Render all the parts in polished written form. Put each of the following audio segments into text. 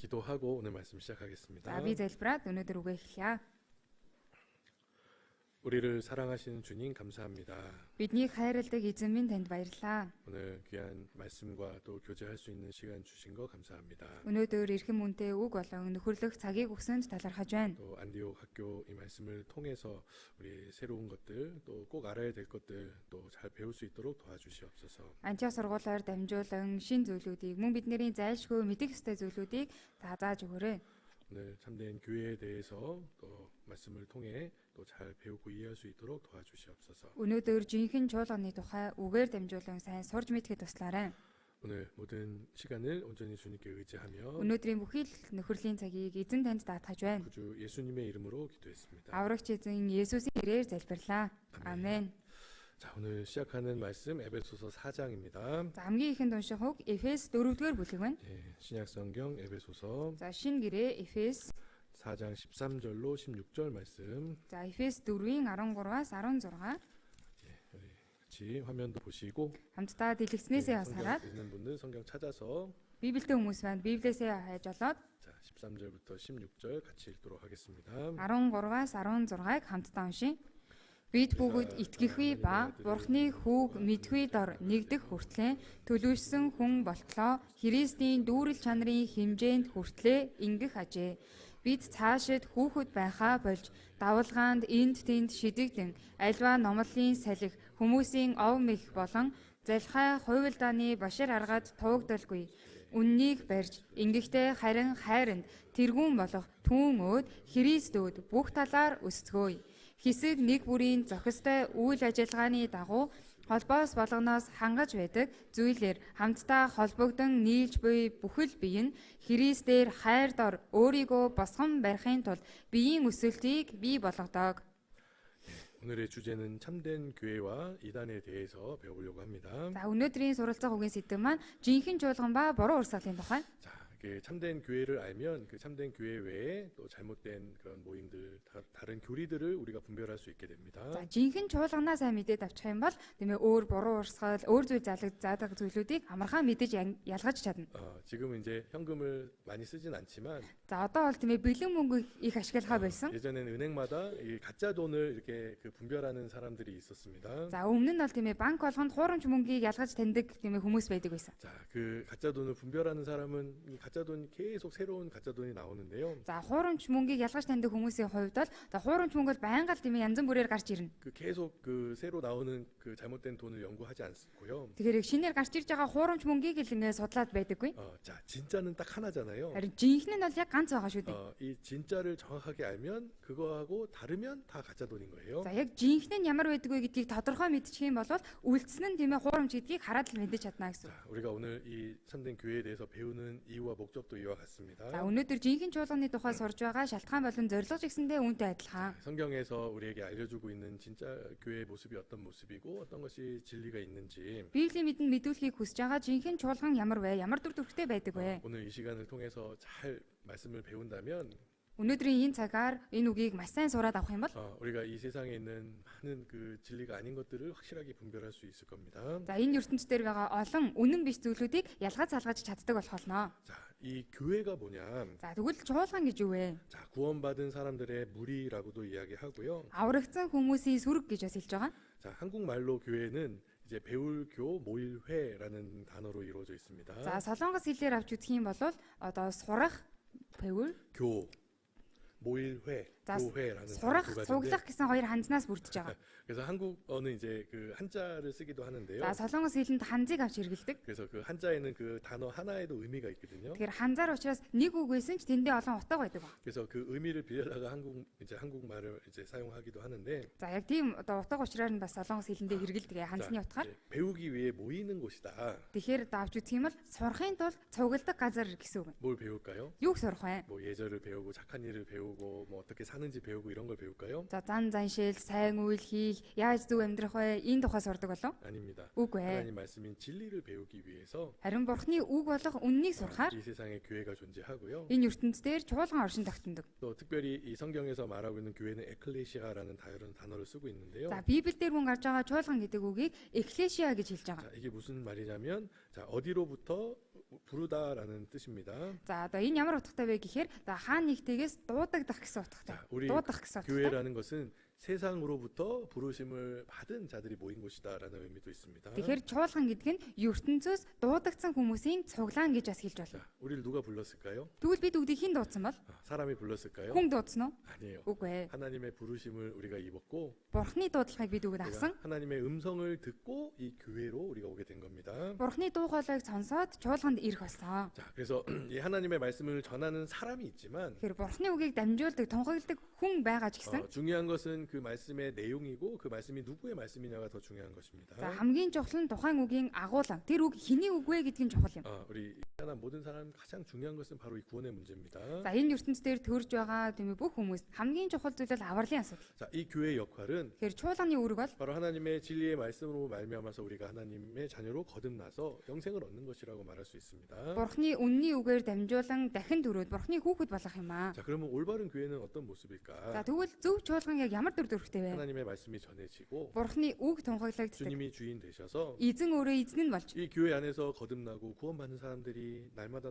기도하고 오늘 말씀 시작하겠습니다. За би залбираад өнөөдөр үгээ эхлэе. 우리를 사랑하시는 주님 감사합니다. Бидний хайрладаг эзэн минь танд баярлалаа. 오늘 귀한 말씀과 또 교제할 수 있는 시간 주신 거 감사합니다. Өнөөдөр эрхэм үнэтэй үг болон нөхөрлөх цагийг өгсөнд талархаж байна. 또 안디옥 학교 이 말씀을 통해서 우리 새로운 것들 또 꼭 알아야 될 것들 또 잘 배울 수 있도록 도와주시옵소서. Антиох сургуулиар дамжуулан шин зүйлүүдийг мөн бидний зайлшгүй мэдих ёстой зүйлүүдийг зааж өгөөрэй. 오늘 참된 교회에 대해서 또 말씀을 통해 또 잘 배우고 이해할 수 있도록 도와주시옵소서. Өнөөдөр жинхэнэ чуулганы тухай үгээр дамжуулан сайн сурж мэдхэд туслаарай. 오늘 모든 시간을 온전히 주님께 의지하며 Өнөөдрийн бүхий л нөхөрлийн цагийг эзэн танд даатгаж байна. 구주 예수님의 이름으로 기도했습니다. Аврагч эзэн Есүсийн нэрээр залбирлаа. Амен. 자, 오늘 시작하는 말씀 에베소서 4장입니다. За хамгийн ихэнд унших үг Эфес 4-р бүлэг байна. 신약 성경 에베소서 За шинэ гэрээ Эфес 4장 13절로 16절 말씀. За Эфес 4-ийн 13-аас 16 우리 같이 화면도 보시고 хамтдаа дэлгэцнээсээ бас 성경 хараад 있는 분들 성경 찾아서 Библиэтэй хүмүүс байна. Библиэсээ хайж олоод 자, 13절부터 16절 같이 읽도록 하겠습니다. 13-аас 16-ыг хамтдаа уншийе. Бид бүгд итгэхгүй ба Бурхны хүүг мэдгүй дор нэгдэх хүртлээр төлөвлөсөн хүн болтлоо Христийн дүүрэл чанарын хэмжээнд хүртлээр ингэх ажээ. Бид цаашид хүүхэд байхаа болж давалгаанд энд тэнд шидэгдэн альва номлолын салхи хүмүүсийн ов мэх болон залхай хуйлдааны башир аргаад туугдалгүй. Үннийг барьж ингэхдээ харин хайранд тэргүүн болох түүн өөд Христүүд бүх талаар өсцгөөе. Хэсэг нэг бүрийн зохистой үйл ажиллагааны дагуу холбоос болгоноос хангаж байдаг зүйлээр хамтдаа холбогдсон нийлж буй бүхэл бие нь Христээр хайр дор өөрийгөө босгон барихын тулд биеийн өсөлтийг бий болгодог. 오늘의 주제는 참된 교회와 이단에 대해서 배워보려고 합니다. За өнөөдрийн суралцах үгийн сэдэв маань жинхэнэ чуулган ба буруу урсгалын тухай. 자, 이게 참된 교회를 알면 그 참된 교회 외에 또 잘못된 그런 모임들, 다른 교리들을 우리가 분별할 수 있게 됩니다. За жинхэнэ чуулганаа сайн мэдээд авчих юм бол тиймээ өөр буруу урсгал, өөр зүйл заадаг зүйлүүдийг амархан мэдэж ялгаж чадна. 지금은 이제 현금을 많이 쓰진 않지만 За одоо бол тиймээ бэлэн мөнгө их ашиглахаа болсон. 예전에는 은행마다 이 가짜 돈을 이렇게 그 분별하는 사람들이 있었습니다. За өмнө нь бол тиймээ банк болгонд хуурамч мөнгийг ялгаж таньдаг тиймээ хүмүүс байдаг байсан. 자, 그 가짜 돈을 분별하는 사람은 이 가짜 돈이 계속 새로운 가짜 돈이 나오는데요. За хуурамч мөнгийг ялгаж таньдаг хүмүүсийн хувьд бол хуурамч мөнгө бол байнга л тиймээ янз бүрээр гарч ирнэ. 그 계속 그 새로 나오는 그 잘못된 돈을 연구하지 않고요. Тэгэхээр шинээр гарч ирж байгаа хуурамч мөнгийг л ингэ судлаад байдаггүй. 자, 진짜는 딱 하나잖아요. Харин жинхэнэ нь бол яг ганц байгаа шүү дээ. 이 진짜를 정확하게 알면 그거하고 다르면 다 가짜 돈인 거예요. За яг жинхэнэ нь ямар байдаг вэ гэдгийг тодорхой мэдчих юм бол үлдсэн нь тиймээ хуурамч гэдгийг хараад л мэдэж чадна гэсэн. 자, 우리가 오늘 이 참된 교회에 대해서 배우는 이유와 목적도 이와 같습니다. За өнөөдөр жинхэнэ чуулганы тухай сурж байгаа шалтгаан болон зорилго ч гэсэндээ үүнтэй адилхан. 성경에서 우리에게 알려주고 있는 진짜 교회의 모습이 어떤 모습이고 어떤 것이 진리가 있는지 Библийн мэдэн мэдүүлэхийг хүсэж байгаа жинхэнэ чуулган ямар вэ? Ямар дүр төрхтэй байдаг вэ? 오늘 이 시간을 통해서 잘 말씀을 배운다면 Өнөөдрийн энэ цагаар энэ үгийг маш сайн сураад авах юм бол 우리가 이 세상에 있는 많은 그 진리가 아닌 것들을 확실하게 분별할 수 있을 겁니다. за энэ ертөнцийн дээр байгаа олон үнэн биш зүйлүүдийг ялгаж салгаж чаддаг болох болно. 자, 이 교회가 뭐냐? За тэгвэл чуулган гэж юу вэ? 자, 구원받은 사람들의 무리라고도 이야기하고요. Аврагдсан хүмүүсийн сүрэг гэж бас хэлж байгаа. 자, 한국말로 교회는 이제 배울교 모일회라는 단어로 이루어져 있습니다. За солонгос хэлээр авч үзэх юм бол одоо сурах, 배울, 교, 모일회, 자, 교회라는 сурах, 두 가지인데 цуглах гэсэн хоёр ханзнаас бүрдэж байгаа. 그래서 한국어는 이제 그 한자를 쓰기도 하는데요. За солонгос хэлэнд ханзыг авч хэрэглэдэг. 그래서 그 한자에는 그 단어 하나에도 의미가 있거든요. Тэгэхээр ханзаар учраас нэг үг байсан ч тэндээ олон утга байдаг ба. 그래서 그 의미를 빌려다가 한국말을 이제 사용하기도 하는데 За яг тийм одоо утга учраар нь бас солонгос хэлэндээ хэрэгэлдэг ханзны утгаар. 이제 배우기 위해 모이는 곳이다. Тэгэхээр давж үзэх юм бол сурахын тулд цугладаг газар гэсэн үг. 뭘 배울까요? Юуг сурах вэ? 뭐 예절을 배우고 착한 일을 배우고 뭐 어떻게 사는지 배우고 이런 걸 배울까요? За зан заншил, сайн үйл хийх, яаж зөв амьдрах вэ? Энэ тухай сурдаг болов? 아닙니다. Үгүй ээ. 하나님 말씀인 진리를 배우기 위해서 Харин Бурхны үг болох үннийг сурахаар 이 세상에 교회가 존재하고요. энэ ертөнцийн чуулган оршин тогтнодог. 또 특별히 이 성경에서 말하고 있는 교회는 에클레시아라는 단어를 쓰고 있는데요. За Библиэлд хүн гарч байгаа чуулган гэдэг үгийг эклешиа гэж хэлж байгаа. 자, 이게 무슨 말이냐면 자, 어디로부터 부르다라는 뜻입니다. За одоо энэ ямар утгатай вэ гэхээр за хаан нэгтээс дуудагдах гэсэн утгатай. 자, 우리 дуудах гэсэн утгатай. 교회라는 것은 세상으로부터 부르심을 받은 자들이 모인 곳이다라는 의미도 있습니다. Тэгэхээр чуулган гэдэг нь ертөнцөөс дуудагдсан хүмүүсийн цуглаан гэж бас хэлж болно. 자, 우리를 누가 불렀을까요? Тэгвэл бид бүгдийг хэн дуудсан бол? 사람이 불렀을까요? Хүн дуудсан уу? 아니에요. Үгүй ээ. 하나님의 부르심을 우리가 입었고 Бурхны дуудлагыг бид үгэд 우리가 авсан. 하나님의 음성을 듣고 이 교회로 우리가 오게 된 겁니다. Бурхны дуу хоолойг сонсоод чуулганд ирэх болсон. 자, 그래서 이 하나님의 말씀을 전하는 사람이 있지만 Тэгэхээр Бурхны үгийг дамжуулдаг, тунхагладаг хүн байгаа ч гэсэн 중요한 것은 그 말씀의 내용이고 그 말씀이 누구의 말씀이냐가 더 중요한 것입니다. за хамгийн чухал нь тухайн үгийн агуулга. Тэр үг хэний үг вэ гэдгийг чухал юм. 우리 하나 모든 사람 가장 중요한 것은 바로 이 구원의 문제입니다. За энэ ертөнцийн дээр төрж байгаа тийм ээ бүх хүмүүс хамгийн чухал зүйл бол авралын асуудал. 자, 이 교회의 역할은 Тэгэхээр чуулганы үүрэг бол 바로 하나님의 진리의 말씀으로 말미암아서 우리가 하나님의 자녀로 거듭나서 영생을 얻는 것이라고 말할 수 있습니다. Бурхны үнний үгээр дамжуулан дахин төрөөд Бурхны хүүхэд болох юм аа. 자, 그러면 올바른 교회는 어떤 За 모습일까? тэгвэл зөв чуулган яг ямар дүр төрхтэй вэ? 하나님의 말씀이 전해지고 Бурхны үг тунхаглагддаг. 주님이 주인 되셔서 Эзэн өөрөө эзэн нь болж 이 교회 안에서 거듭나고 구원받는 사람들이 날마다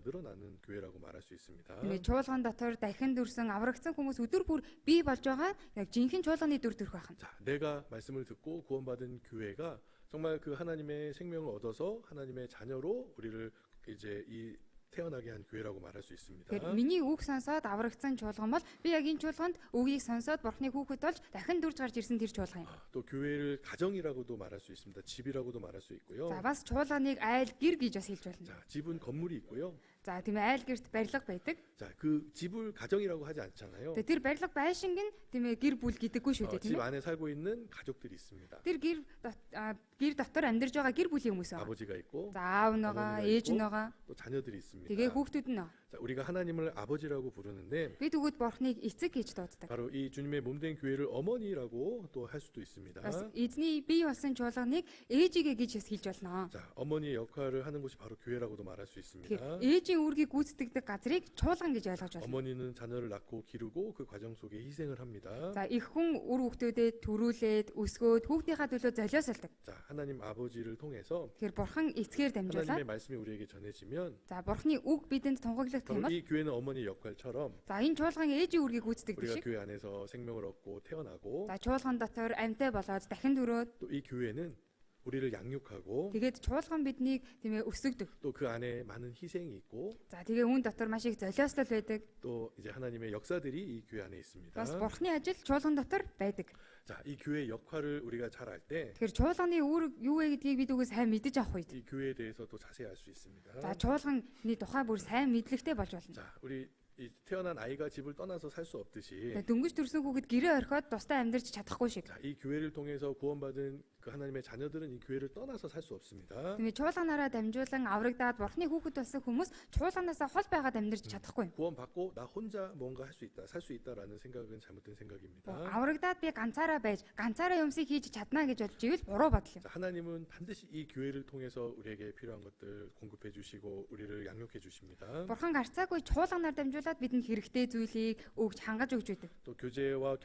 늘어나는 교회라고 말할 수 있습니다. тэгээд чуулган дотор дахин дүрсэн аврагдсан хүмүүс өдөр бүр бий болж байгаа яг жинхэнэ чуулганы дүр төрх байх. 자, 내가 말씀을 듣고 구원받은 교회가 정말 그 하나님의 생명을 얻어서 하나님의 자녀로 우리를 이제 이 태어나게 한 교회라고 말할 수 있습니다. Тэгэхээр миний үг сонсоод аврагдсан чуулган бол би яг энэ чуулганд үгийг сонсоод Бурхны хүүхэд болж дахин дүрж гарч ирсэн тэр чуулган юм. 또 교회를 가정이라고도 말할 수 있습니다. 집이라고도 말할 수 있고요. За бас чуулганыг айл гэр гэж бас хэлж болно. 자, 집은 건물이 있고요. За тийм ээ айл гэрт барилга байдаг. 자, 그 집을 가정이라고 하지 않잖아요. Тэгээд тэр барилга байшинг нь тийм ээ гэр бүл гэдэггүй шүү дээ 집 тийм ээ. 안에 살고 있는 가족들이 있습니다. Тэр гэр дотор амьдарж байгаа гэр бүлийн хүмүүс аа. 아버지가 있고 За аав нь байгаа, ээж нь байгаа. 또 자녀들이 있습니다. Тэгээ хүүхдүүд нь. 자, 우리가 하나님을 아버지라고 부르는데 Бид өгөөд Бурхныг эцэг гэж дууддаг. 바로 이 주님의 몸된 교회를 어머니라고 또 할 수도 있습니다. Бас эзний бий болсон чуулганыг ээжигээ гэж бас хэлж болно. 자, 어머니의 역할을 하는 곳이 바로 교회라고도 말할 수 있습니다. Тэгэхээр ээжийн үүргийг гүйцэтгэдэг газрыг чуулган гэж ойлгож байна. 어머니는 자녀를 낳고 기르고 그 과정 속에 희생을 합니다. За их хүн үр хүүхдүүдэд төрүүлээд өсгөөд хүүхдийнхаа төлөө золиосолдог. 자, 하나님 아버지를 통해서 Тэгэхээр Бурхан эцгээр дамжуулаад 하나님의 말씀이 우리에게 전해지면 за Бурханы үг бидэнд тунхаглах юм 바로 бол 이 교회는 어머니 역할처럼 за энэ чуулган ээжийн үүргийг гүйцэтгэдэг 우리가 шиг. 교회 안에서 생명을 얻고 태어나고 За чуулган дотор амьтаа болоод дахин төрөөд 또 이 교회는 우리를 양육하고 тэгээд чуулган биднийг тийм ээ өсгөдөг. 또 그 안에 많은 희생이 있고 За тэгээ үүн дотор маш их золиослол байдаг. 또 이제 하나님의 역사들이 이 교회 안에 있습니다. Бас Бурханы ажил чуулган дотор байдаг. 자, 이 교회의 역할을 우리가 잘 알 때 이 Тэгэхээр чуулганы үүрэг юу вэ гэдгийг бид үгүй сайн мэдэж авах үед. 교회에 대해서 또 자세히 알 수 있습니다. За чуулганы тухай бүр сайн мэдлэгтэй болж болно. 자, 우리 이 태어난 아이가 집을 떠나서 살 수 없듯이 Тэгээ дөнгөж төрсөн хүүхэд гэрээ орхиод тусдаа амьдарч чадахгүй шиг. 자, 이 교회를 통해서 구원받은 그 하나님의 자녀들은 이 교회를 떠나서 살 수 없습니다. Тэгээ чуулганаараа дамжуулан аврагдаад Бурханы хүүхэд болсон хүмүүс чуулганаасаа хол байгаад амьдарч чадахгүй. 구원받고 나 혼자 뭔가 할 수 있다, 살 수 있다라는 생각은 잘못된 생각입니다. Аврагдаад би ганцаараа байж ганцаараа юмсыг хийж чадна гэж бодож ивэл буруу бодол юм. 자, 하나님은 반드시 이 교회를 통해서 우리에게 필요한 것들 공급해 주시고 우리를 양육해 주십니다. Бурхан гарцаагүй чуулганаар дамжуулаад бидэнд хэрэгтэй зүйлийг өгж хангаж өгч байдаг. 또 교제와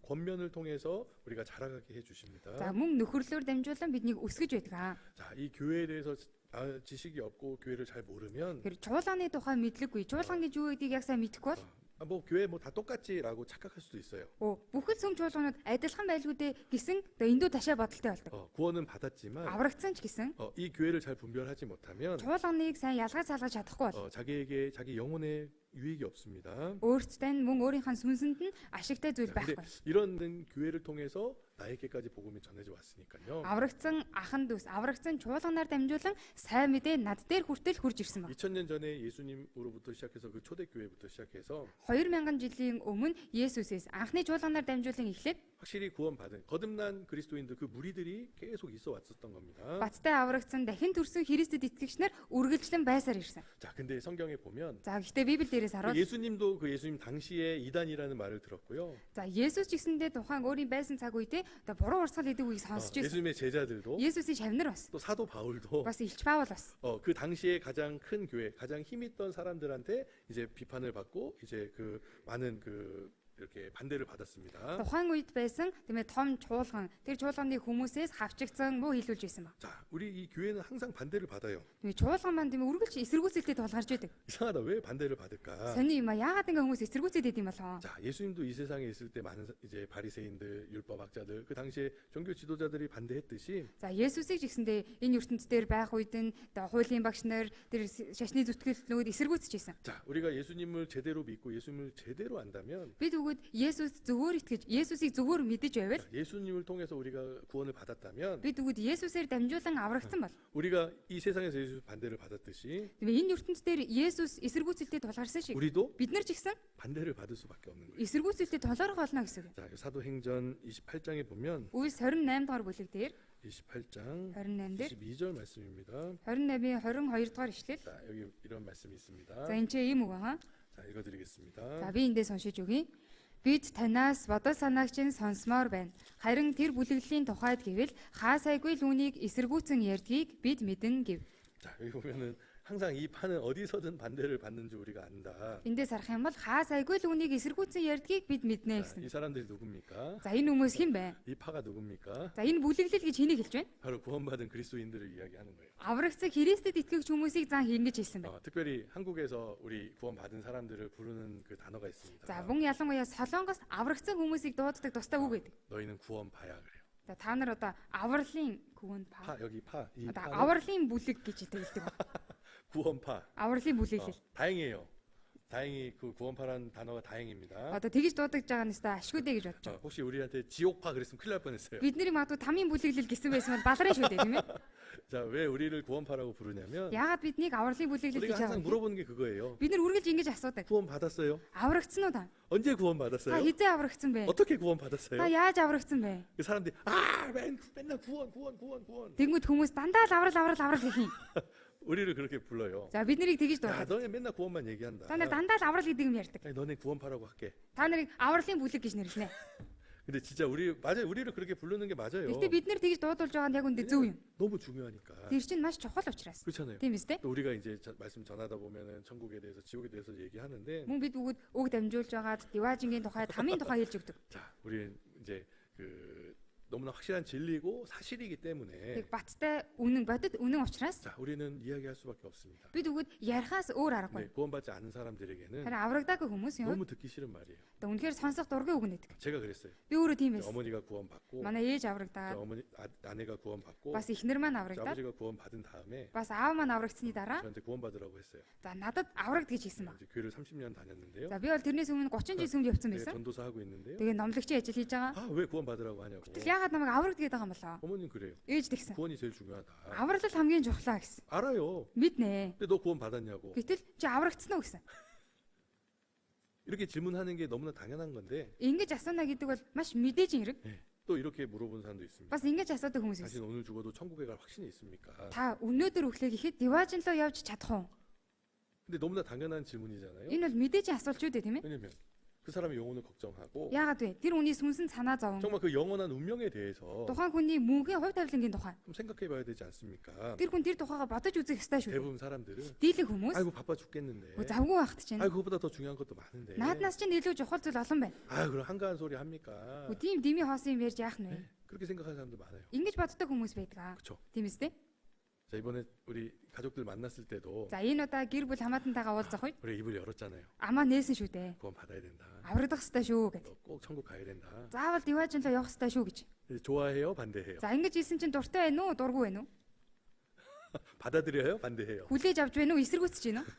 권면을 통해서 우리가 자라가게 해 주십니다. За мөн нөхөрлөөр дамжуулан биднийг өсгөж байдаг. 자, 이 교회에 대해서 지식이 없고 교회를 잘 모르면 Тэр чуулганы тухай мэдлэггүй. Чуулган гэж юу гэдгийг яг сайн мэдэхгүй бол 뭐 교회 뭐 다 똑같지라고 착각할 수도 있어요. бүхэл сүм чуулганууд адилхан байлгүй дээ гэсэн одоо эндүү ташаа бодолтой болдог. 구원은 받았지만 Аврагдсан ч гэсэн 이 교회를 잘 분별하지 못하면 чуулганыг сайн ялгаж салгаж чадахгүй бол 자기에게 자기 영혼에 유익이 없습니다. өөртөө мөн өөрийнхөө сүнсэнд нь ашигтай зүйл 근데 байхгүй. 이런 교회를 통해서 나에게까지 복음이 전해져 왔으니까요. Аврагдсан ахан дүүс, аврагдсан чуулганаар дамжуулан сайн мэдээ над дээр хүртэл хурж ирсэн баг. 2000년 전에 예수님으로부터 시작해서 그 초대교회부터 시작해서 2000 жилийн өмнө Есүсээс анхны чуулганаар дамжуулан эхлээд 확실히 구원받은 거듭난 그리스도인들 그 무리들이 계속 있어 왔었던 겁니다. Баттай аврагдсан дахин төрсөн Христэд итгэгч нар үргэлжлэн байсаар ирсэн. 자, 근데 성경에 보면 За гэхдээ Библиэл дээрээс харуул. 예수님도 그 예수님 당시에 이단이라는 말을 들었고요. За Есүс ч гэсэндээ тухайн өөрийн байсан цаг үедээ одоо буруу урсгал гэдэг үгийг сонсч ирсэн. 예수님의 제자들도 Есүсийн шавнар бас 또 사도 바울도 бас Илч Паул бас 그 당시에 가장 큰 교회, 가장 힘있던 사람들한테 이제 비판을 받고 이제 그 많은 그 이렇게 반대를 받았습니다. Тухайн үед байсан тийм ээ том чуулган тэр чуулганы хүмүүсээс хавчигдсан муу хийлүүлж байсан ба. 자, 우리 이 교회는 항상 반대를 받아요. Тийм чуулган маань тийм үргэлж эсэргүүцэлтэд тулгарч байдаг. 이상하다. 왜 반대를 받을까? Сони юм а яагаад ингээ хүмүүс эсэргүүцээд идэм болов? 자, 예수님도 이 세상에 있을 때 많은 이제 바리새인들, 율법학자들 그 당시에 종교 지도자들이 반대했듯이 За Есүсийг ч гэсэндээ энэ ертөнцийн дээр байх үед нь хуулийн багш нар тэр шашны зүтгэлтнүүд эсэргүүцэж байсан. 자, 우리가 예수님을 제대로 믿고 예수님을 제대로 안다면 Бид өгөөд Есүс зүгээр итгэж, Есүсийг зүгээр мэдэж байвал 예수님을 통해서 우리가 구원을 받았다면 бид өгөөд Есүсээр дамжуулан аврагдсан бол 우리가 이 세상에서 예수 반대를 받았듯이 тэгээ энэ ертөнцийн дээр Есүс эсэргүүцэлтэд тулгарсан шиг 우리도 бид нар ч гэсэн 반대를 받을 수밖에 없는 거예요. эсэргүүцэлтэд тулгарх болно гэсэн үг. 자, 사도행전 28장에 보면 Үйлс 28 дугаар бүлэг дээр 28장 28 дээр 22절 말씀입니다. 28-ийн 22 дугаар ишлэл. 자, 여기 이런 말씀이 있습니다. За энэ ч ийм үг байгаа. 자, 읽어드리겠습니다. За би эндээс уншиж өгье. Бид танаас бодол санааг чинь сонсмоор байна. Харин тэр бүлэглэлийн тухайд гэвэл хаа сайгүй л үнийг эсэргүүцэн ярьдгийг бид мэдэн гэв. 자, 여기 보면은 항상 이 판은 어디서든 반대를 받는 줄 우리가 안다. Эндээс харах юм бол хаа сайгүй л үнийг эсэргүүцэн ярьдгийг бид мэднэ 자, гэсэн. 이 사람들이 누굽니까? За энэ хүмүүс хэн бэ? 이 파가 누굽니까? За энэ бүлэглэл гэж хэнийг хэлж байна? 바로 구원받은 그리스도인들을 이야기하는 거예요. Аврагцыг Христэд итгэгч хүмүүсийг зан хийнгэж хэлсэн байна. 특별히 한국에서 우리 구원받은 사람들을 부르는 그 단어가 있습니다. За мөн ялангуяа Солонгос аврагцсан хүмүүсийг дууддаг тустай үг гэдэг. 너희는 구원파야 그래요. За та нар одоо авралын гүн па. 파 여기 파, 이 Одоо 파는 авралын бүлэг гэж хэлдэг. 구원파. Авралын бүлэглэл. 다행이에요. 다행히 그 구원파라는 단어가 다행입니다. Одоо тэгж дуудаж байгаа нь өстой ашгүй дээ гэж бодож байна. 혹시 우리한테 지옥파 그랬으면 큰일 날 뻔했어요. Бидний магадгүй тамийн бүлэглэл гэсэн байсан бол баларын шүү дээ тийм ээ. 자, 왜 우리를 구원파라고 부르냐면 Яагаад биднийг авралын бүлэглэл 우리가 гэж 항상 байгаа вэ? 물어보는 게 그거예요. Бид нар үргэлж ингэж асуудаг. 구원 받았어요? Аврагдсан уу та? 언제 구원 Та 받았어요? хизээ аврагдсан бэ? 어떻게 구원 받았어요? Та яаж аврагдсан бэ? 그 사람들이 맨날 구원. Тэнгүүд хүмүүс дандаа л аврал гэх юм. 우리를 그렇게 불러요. За бид нарыг тэгж 야, дуудаад. 너네 맨날 구원만 얘기한다. Та нар дандаа л аврал гэдэг юм ярьдаг. 아니, 너네 구원파라고 할게. Та нарыг авралын бүлэг гэж нэрлэнэ. 근데 진짜 맞아요. 우리를 그렇게 부르는 게 맞아요. Гэхдээ бид нар тэгж дуудулж байгаа нь яг үндэ зөв юм. 너무 중요하니까. Тэр чинь маш чухал учраас. 그렇잖아요. Тийм биз дээ? 또 우리가 이제 말씀 전하다 보면은 천국에 대해서 지옥에 대해서 얘기하는데 Мөн бид бүгд үг дамжуулж байгаад Диважингийн тухай, тамийн тухай хэлж өгдөг. 자, 우리는 이제 그 너무나 확실한 진리고 사실이기 때문에 Тэг баттай үнэн бодит үнэн учраас 자, 우리는 이야기할 수밖에 없습니다. бид бүгд ярихаас өөр аргагүй. 네, 구원받지 않은 사람들에게는 Харин аврагдаагүй хүмүүс юм. 너무 듣기 싫은 말이에요. Үнэхээр сонсох дургүй үг нэдэг. 제가 그랬어요. Би өөрөө тийм байсан. 어머니가 구원받고 Манай ээж аврагдаад, 아내가 구원받고 бас эхнэр маань аврагдаад, 아버지가 구원받은 다음에 бас 아ав маань аврагдсны дараа 저한테 구원받으라고 했어요. за надад аврагд гэж хэлсэн ба. 이제 교회를 30년 다녔는데요. За би бол тэрнээс өмнө 30 жил сүмд явцсан 네, байсан. 전도사 하고 있는데요. Тэгээ номлогчийн ажил хийж байгаа. 아, 왜 구원받으라고 하냐고. Тэгэл яагаад намайг аврагд гэдэг юм болоо? 어머님 그래요. Ээж тэгсэн. 구원이 제일 중요하다. Аврал хамгийн чухлаа гэсэн. 알아요. Мэднэ. 근데 너 구원 받았냐고. Гэтэл чи аврагдсан уу гэсэн. 이렇게 질문하는 게 너무나 당연한 건데 Ингэж асууна гэдэг бол маш мэдээж хэрэг. 또 이렇게 물어본 사람도 있습니다. Бас ингэж асуудаг хүмүүс 당신 байсан. 오늘 죽어도 천국에 갈 확신이 있습니까? Та өнөөдөр өглөө гэхэд Диважин руу явж чадах уу? 근데 너무나 당연한 질문이잖아요. Энэ бол мэдээж асуулт шүү дээ тийм ээ. 왜냐면 그 사람의 영혼을 걱정하고 Яагаад вэ? Тэр хүний сүнсэн санаа зовн. 정말 그 영원한 운명에 대해서 Тухайн хүний мөнхийн хувь тавилангийн тухай. 좀 생각해 봐야 되지 않습니까? Тэр хүн тэр тухайга бодож үзэх ёстой шүү дээ. 대부분 사람들은 Дийлэн хүмүүс 아이고 바빠 죽겠는데 завгүй байхт чинь 아이고 그거보다 더 중요한 것도 많은데 нааднаас чинь илүү чухал зүйл олон байна. 아유 그럼 한가한 소리 합니까? Тийм дими хоосон юм ярьж яах нь вэ? 그렇게 생각하는 사람도 많아요. Ингэж боддог хүмүүс байдаг. 그렇죠. Тийм үстэй. 자, 이번에 우리 가족들 만났을 때도 За энэ удаа гэр бүл хамаатантайгаа уулзах үед 우리 입을 열었잖아요. амаа нээсэн шүү дээ. 구원 받아야 된다. Аврагдах ёстой шүү гэд. 너 꼭 천국 가야 된다. Заавал Диважин руу явах ёстой шүү гэж. 좋아해요? 반대해요? За ингэж хэлсэн чинь дуртай байна уу, дургүй байна уу? 받아들여요? 반대해요? Хүлээж авч байна уу, эсэргүүцэж байна уу?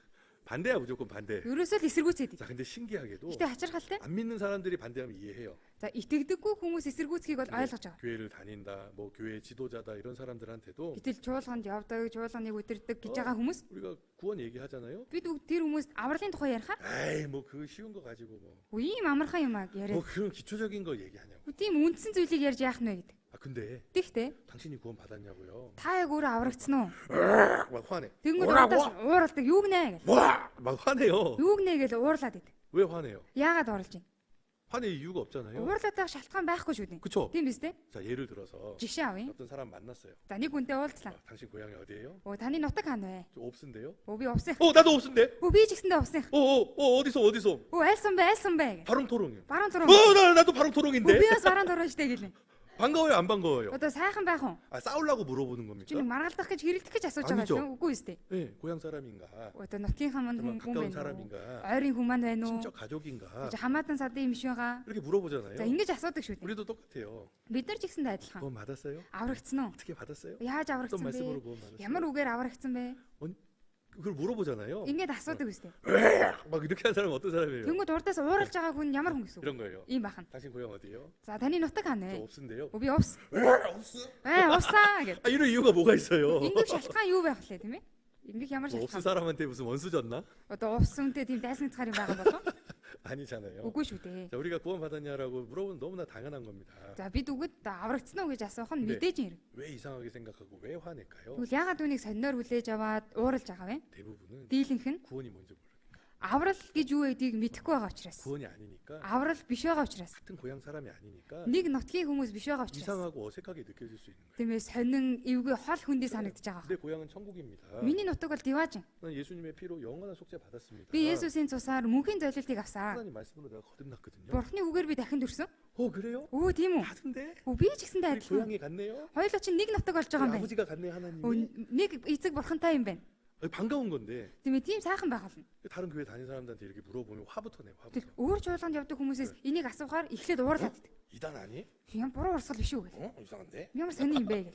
반대야 무조건 반대. Ерөөсөө л эсэргүүцээд. 자, 근데 신기하게도 Гэтэ хачирхалтай. 안 믿는 사람들이 반대하면 이해해요. За итгэдэггүй хүмүүс эсэргүүцхийг бол ойлгож байгаа. 교회를 다닌다, 뭐 교회 지도자다 이런 사람들한테도 Гэтэл чуулганд явдаг, чуулганыг удирдах гэж байгаа хүмүүс 우리가 구원 얘기하잖아요. бид тэр хүмүүст авралын тухай ярихаар 에이, 뭐 그 쉬운 거 가지고 뭐 үе ийм амархан юм аа яриа. 그런 기초적인 거 얘기하냐고. Тийм үндсэн зүйлийг ярьж яах нь вэ гэдэг. 아, 근데 Тэгэхдээ 당신이 구원 받았냐고요. та яг өөрөө аврагдсан уу? 막 화내. Тэнгүүд удаас ууралдаг юу гинэ гэж. 막 화내요. Юу гинэ гэж уурлаад идэв. 왜 화내요? Яагаад уурлж байна? 화낼 이유가 없잖아요. Уурлаад байх шалтгаан байхгүй шүү дээ. 그렇죠? Тийм биз дээ? 자, 예를 들어서 Жишээ авъя. 어떤 사람 만났어요. За нэг хүнтэй уулзлаа. 당신 고향이 어디예요? Таны нутаг хаана вэ? 저 옵스인데요. Би увсах. 나도 옵스인데. Би ч гэсэндээ увсах. 어디서? Айлсан бэ? 바롱토롱이요. Баруун туруу. 나도 바롱토롱인데. Би бас баруун туруу штэ гэлээ. 반가워요, 안 반가워요? Одоо сайхан байх уу? 싸우려고 물어보는 겁니까? Чи нэг маргалдах гэж хэрэлдэх гэж асууж байгаа 아니죠. юм. Үгүй ээ. 네, 고향 사람인가? Одоо нутгийнхаа манд 정말 хүн 가까운 байна уу? 사람인가? Ойрын хүн манд байна уу? 친척 가족인가? Хамаатан садын юм биш байгаа. 이렇게 물어보잖아요. За ингэж асуудаг шүү дээ. 우리도 똑같아요. Бид нар ч гэсэндээ адилхан. 구원 받았어요? Аврагдсан уу? 어떻게 받았어요? Яаж 어떤 аврагдсан 말씀으로 бэ? 구원 받았어요? Ямар үгээр аврагдсан бэ? 그걸 물어보잖아요. Ингээд асуудаг үстэй. 막 이렇게 한 사람은 어떤 사람이에요? Тэнгүүд урдаас ууралж байгаа хүн ямар хүн гэсэн үг? 이런 거예요. Ийм бахан. 당신 고향 어디예요? За таны нутаг хаана 저 вэ? 옵스인데요. Би увс. 옵스? Увсаа гэдэг. 이런 이유가 뭐가 있어요? Ингээд шалтгаан юу байх вэ, тийм ээ? Ингээд ямар 옵스 шалтгаан? 사람한테 무슨 원수 졌나? Одоо увсантэй тийм дайсан цахаар юм байгаа болов? 아니잖아요. Үгүй шүү дээ. 자, 우리가 구원 받았냐라고 물어보면 너무나 당연한 겁니다. За бид үгэд аврагдсан уу гэж асуух нь 네. мэдээж юм. 왜 이상하게 생각하고 왜 화낼까요? Тэгвэл ягаад үүнийг сониноор хүлээж аваад ууралж байгаа вэ? 대부분은 Дийлэнх нь 구원이 뭔지 모르니까. аврал гэж юу гэдгийг мэдэхгүй байгаа учраас. 구원이 아니니까 Аврал биш байгаа учраас. 같은 고향 사람이 아니니까 Нэг нутгийн хүмүүс биш байгаа учраас. 이상하고 어색하게 느껴질 수 있는 거예요. Тиймээс сонин эвгүй хол хүндий санагдаж байгаа. 내 고향은 천국입니다. Миний нутаг бол Диваажин. 나는 예수님의 피로 영원한 속죄 받았습니다. Би Есүсийн цусаар мөнхийн золилтыг авсаа. 하나님 말씀으로 내가 거듭났거든요. Бурхны үгээр би дахин төрсөн. 그래요? Өө тийм үү? 다른데? Би ч гэсэндээ 우리 адилхан. 고향이 같네요. Хоёулаа чинь нэг нутаг болж байгаа юм байна. 아버지가 같네요, 하나님이. Нэг эцэг бурхантай юм байна. 반가운 건데 Тийм ээ, тийм сайхан байх болно. 다른 교회 다니는 사람들한테 이렇게 물어보면 화부터 내, 화부터. Тэгэл өөр чуулганд явдаг хүмүүсээс энийг асуухаар эхлээд уурлаад байдаг. 이단 아니? Ямар буруу урсгал биш үү гэх. 이상한데? Ямар сонин юм бэ гэх.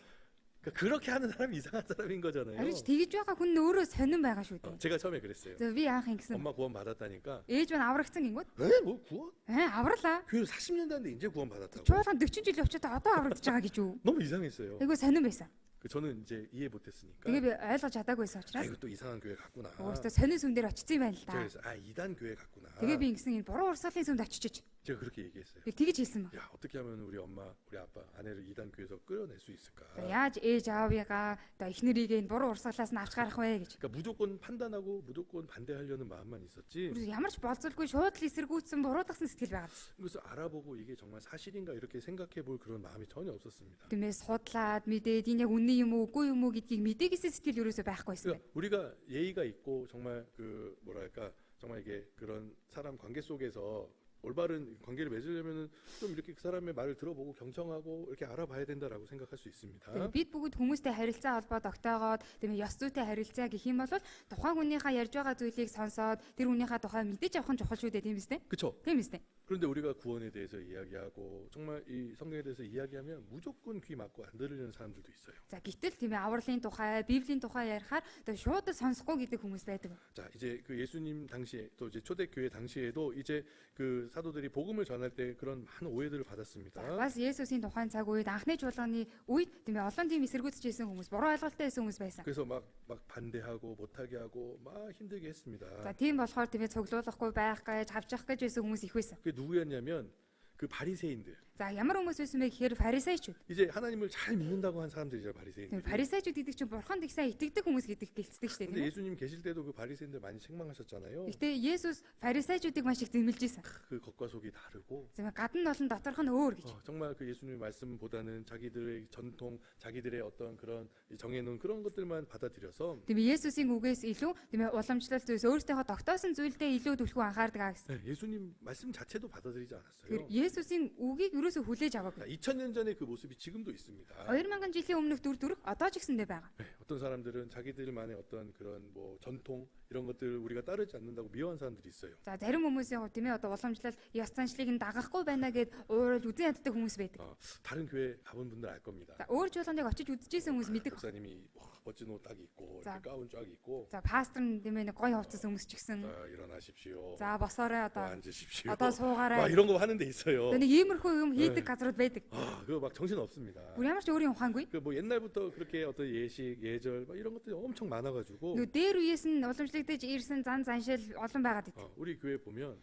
그러니까 그렇게 하는 사람이 이상한 사람인 거잖아요. Арич тэгж байгаа хүн нь өөрөө сонин байгаа шүү дээ. 제가 처음에 그랬어요. За би анх ингэсэн. 엄마 구원 받았다니까. Ээж маань аврагдсан гингүүд. 뭐 구원? Авралаа. 교회 40년 됐는데 이제 구원 받았다고. Чуулганд 40 жил явчихад одоо аврагдаж байгаа гэж юу? 너무 이상했어요. Айгу сонин байсан. 저는 이제 이해 못했으니까. Тэгээ би ойлгож чадаагүйсэн учраас 이거 또 이상한 교회 갔구나. өөртөө сонин сүм дээр очсон юм байна л 제가 да. 그래서 이단 교회 갔구나. Тэгээ би ингэсэн энэ буруу урсгалын сүмд очиж 제가 그렇게 얘기했어요. би тэгж хэлсэн ба. 야, 어떻게 하면 우리 엄마, 우리 아빠, 아내를 이단 교회에서 끌어낼 수 있을까? Яаж ээж аавыгаа одоо эхнэрийг энэ буруу урсгалаас нь авч гарах вэ гэж. 그러니까 무조건 판단하고 무조건 반대하려는 마음만 있었지. Ямар ч болцолгүй шууд л эсэргүүцсэн буруудагсан сэтгэл байгаа. 그래서 알아보고 이게 정말 사실인가 이렇게 생각해 볼 그런 마음이 전혀 없었습니다. Тиймээс судлаад мэдээд энэ яг үнэн юм уу үгүй юм уу гэдгийг мэдээгээсээ сэтгэл ерөөсөө байхгүйсэн. 그러니까 우리가 예의가 있고 정말 그 뭐랄까 정말 이게 그런 사람 관계 속에서 올바른 관계를 맺으려면은 좀 이렇게 그 사람의 말을 들어보고 경청하고 이렇게 알아봐야 된다라고 생각할 수 있습니다. Бид бүгд хүмүүстэй харилцаа холбоо тогтоогоод тийм ёс зүйтэй харилцаа гэх юм бол тухайн хүнийхээ ярьж байгаа зүйлийг сонсоод тэр хүнийхээ тухай мэдээж авах нь чухал шүү дээ тийм биз дээ. 그렇죠? Тийм биз дээ. 그런데 우리가 구원에 대해서 이야기하고 정말 이 성경에 대해서 이야기하면 무조건 귀 막고 안 들으려는 사람들도 있어요. За гэтэл тийм ээ авралын тухай, Библийн тухай ярихаар одоо шууд сонсохгүй гэдэг хүмүүс байдаг. 자, 이제 그 예수님 당시에 또 이제 초대교회 당시에도 이제 그 사도들이 복음을 전할 때 그런 많은 오해들을 받았습니다. Бас Есүсийн тухайн цаг үед анхны чуулганы үед тийм ээ олон тийм эсэргүүцэж байсан хүмүүс, буруу ойлголттой байсан хүмүүс байсан. 그래서 막 반대하고 못하게 하고 막 힘들게 했습니다. За тийм болохоор тийм ээ цуглуулахгүй байх гэж, хавчих гэж байсан хүмүүс их байсан. 그게 누구였냐면 그 바리새인들. За ямар хүмүүс байсан бэ гэхээр фарисеучуд. 이제 하나님을 잘 믿는다고 한 사람들이죠, Тийм 바리새인들. фарисеучуд гэдэг чинь бурханд их сайн итгэдэг хүмүүс гэдэг гэлцдэг шүү дээ. 근데 Тийм ээ. 예수님 계실 때도 그 바리새인들 많이 책망하셨잖아요. Гэхдээ Есүс фарисеучудыг маш их зэмлэж байсан. 그 겉과 속이 다르고 За гадна нь болон доторх нь өөр гэж. 정말 그 예수님의 말씀보다는 자기들의 전통, 자기들의 어떤 그런 정해놓은 그런 것들만 받아들여서 Тийм Есүсийн үгээс илүү тийм ээ уламжлалт зүйлс өөртөөхөө тогтоосон зүйлдээ илүү түлхүү анхаардаг аа гэсэн. 예수님 말씀 자체도 받아들이지 Тэр 않았어요. Есүсийн үгийг ерөөсөө хүлээж аваагүй. 2000년 전에 그 모습이 지금도 있습니다. 2000 жилийн өмнөх дүр төрх одоо ч гэсэндээ байгаа. 어떤 사람들은 자기들만의 어떤 그런 뭐 전통 이런 것들을 우리가 따르지 않는다고 미워한 사람들이 있어요. За зарим хүмүүсийн хувьд тийм ээ одоо уламжлал ёс заншлыг нь дагахгүй байна гэд уурал үзэн яддаг хүмүүс байдаг. 다른 교회 가본 분들 알 겁니다. За өөр чуулганыг очиж үзчихсэн хүмүүс мэддэг. 목사님이 멋진 옷 딱 입고 자. 이렇게 가운 쫙 입고 За пастор нь тийм ээ нэг гоё хувцас хүмүүс ч гэсэн. 자, 일어나십시오. За босоорой одоо 앉으십시오. одоо 막 суугаарай. 이런 거 하는 데 있어요. Нэг иймэрхүү юм хийдэг газрууд байдаг. 그거 막 정신 없습니다. Бүр ямар ч өөрийн ухаангүй. 그 뭐 옛날부터 그렇게 어떤 예식, 예절 막 이런 것들이 엄청 많아가지고 Нүү дээр үеэс нь уламжлагдаж ирсэн зан заншил олон байгаад идэв. 우리 교회 보면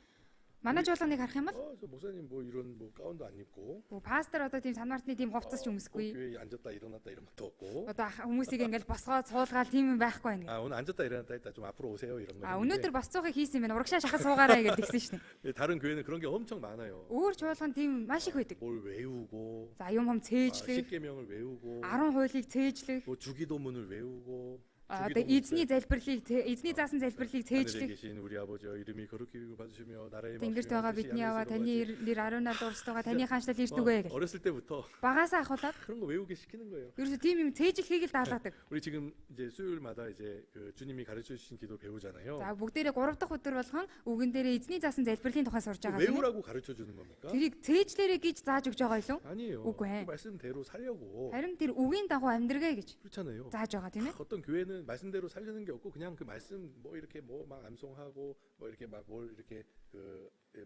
Манай жуулганыг харах юм бол 저 목사님 뭐 이런 뭐 가운도 안 입고 пастор одоо тийм санвартны тийм хувцас ч өмсөхгүй. 교회에 앉았다 일어났다 이런 것도 없고. Одоо хүмүүсийг ингээл босгоод суулгаад тийм юм байхгүй байна. 아 오늘 앉았다 일어났다 했다 좀 앞으로 오세요 이런 거. Өнөөдөр босцоохыг хийсэн юм байна. Урагшаа шахаж суугаарай гэж тэгсэн шнэ. 다른 교회는 그런 게 엄청 많아요. Өөр жуулган тийм маш их байдаг. 뭘 외우고, За юм цээжлэх, 10계명을 외우고, 10 хуулийг цээжлэх, 뭐 주기도문을 외우고. одоо эзний эзний заасан залбирлыг 하늘에 цээжлэх. 계신 우리 아버지여 이름이 거룩히 받으시며 나라의 Тэнгэрт байгаа бидний аваа таны нэр ариун нар дурсдаг таны хаанчлал ирдүгэ гэж. 어렸을 때부터 Багаасаа ахуулаад 그런 거 외우게 시키는 거예요. ерөөсө тийм юм цээжлэхийг л даалгадаг. 우리 지금 이제 수요일마다 이제 그 주님이 가르쳐 주신 기도 배우잖아요. За бүгдээрээ 3 дахь өдөр болгон үгэн дээрээ эзний заасан залбирлын тухай сурж байгаа. 외우라고 가르쳐 주는 겁니까? Тэрийг цээжлээрэй гэж зааж өгж байгаа юу? 아니에요. үгүй ээ. 그 말씀대로 살려고. Харин тэр үгийн дагуу амьдргээ гэж 그렇잖아요. зааж байгаа тийм ээ. 어떤 교회는 말씀대로 살려는 게 없고 그냥 그 말씀 뭐 이렇게 뭐 막 암송하고 뭐 이렇게 막 뭘 이렇게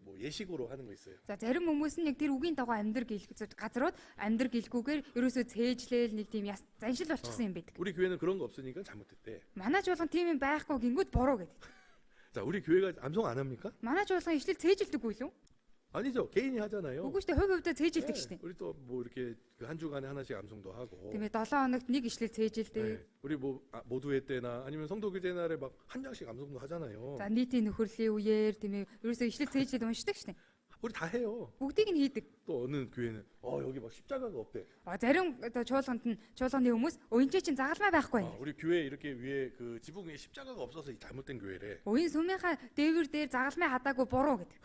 뭐 예식으로 하는 거 있어요. За зарим хүмүүс нь яг тэр үгийн дагуу амьдр гэлэх газрууд амьдр гэлгүүгээр ерөөсөө цээжлээл нэг тийм заншил болчихсон юм байдаг. 우리 교회는 그런 거 없으니까 잘못됐대. Манай жуулган тийм юм байхгүй гингүүд буруу гэдэг. 자, 우리 교회가 암송 안 합니까? Манай жуулган ишлэл цээжилдэггүй юу? 아니죠. 개인이 하잖아요. Үгүй шүү дээ, хувь хувьдаа цээжилдэг шүү дээ. 우리 또 뭐 이렇게 그 한 주간에 하나씩 암송도 하고. Тийм ээ 7 хоногт нэг ишлэл цээжилдэг. 네. 우리 뭐 모두의 때나 아니면 성도 교제 날에 막 한 장씩 암송도 하잖아요. За нийтийн нөхөрлийн үеэр тийм ээ ерөөсөө ишлэл цээжилээд уншдаг шүү дээ. 우리 다 해요. Бүгдийг нь хийдэг. 또 어느 교회는 여기 막 십자가가 없대. Зарим одоо чуулганы хүмүүс уянчээ чинь загалмай байхгүй байна. 우리 교회 이렇게 위에 그 지붕 위에 십자가가 없어서 잘못된 교회래. Уян сүмийнхаа дээвэр дээр загалмай хадаагүй буруу гэдэг.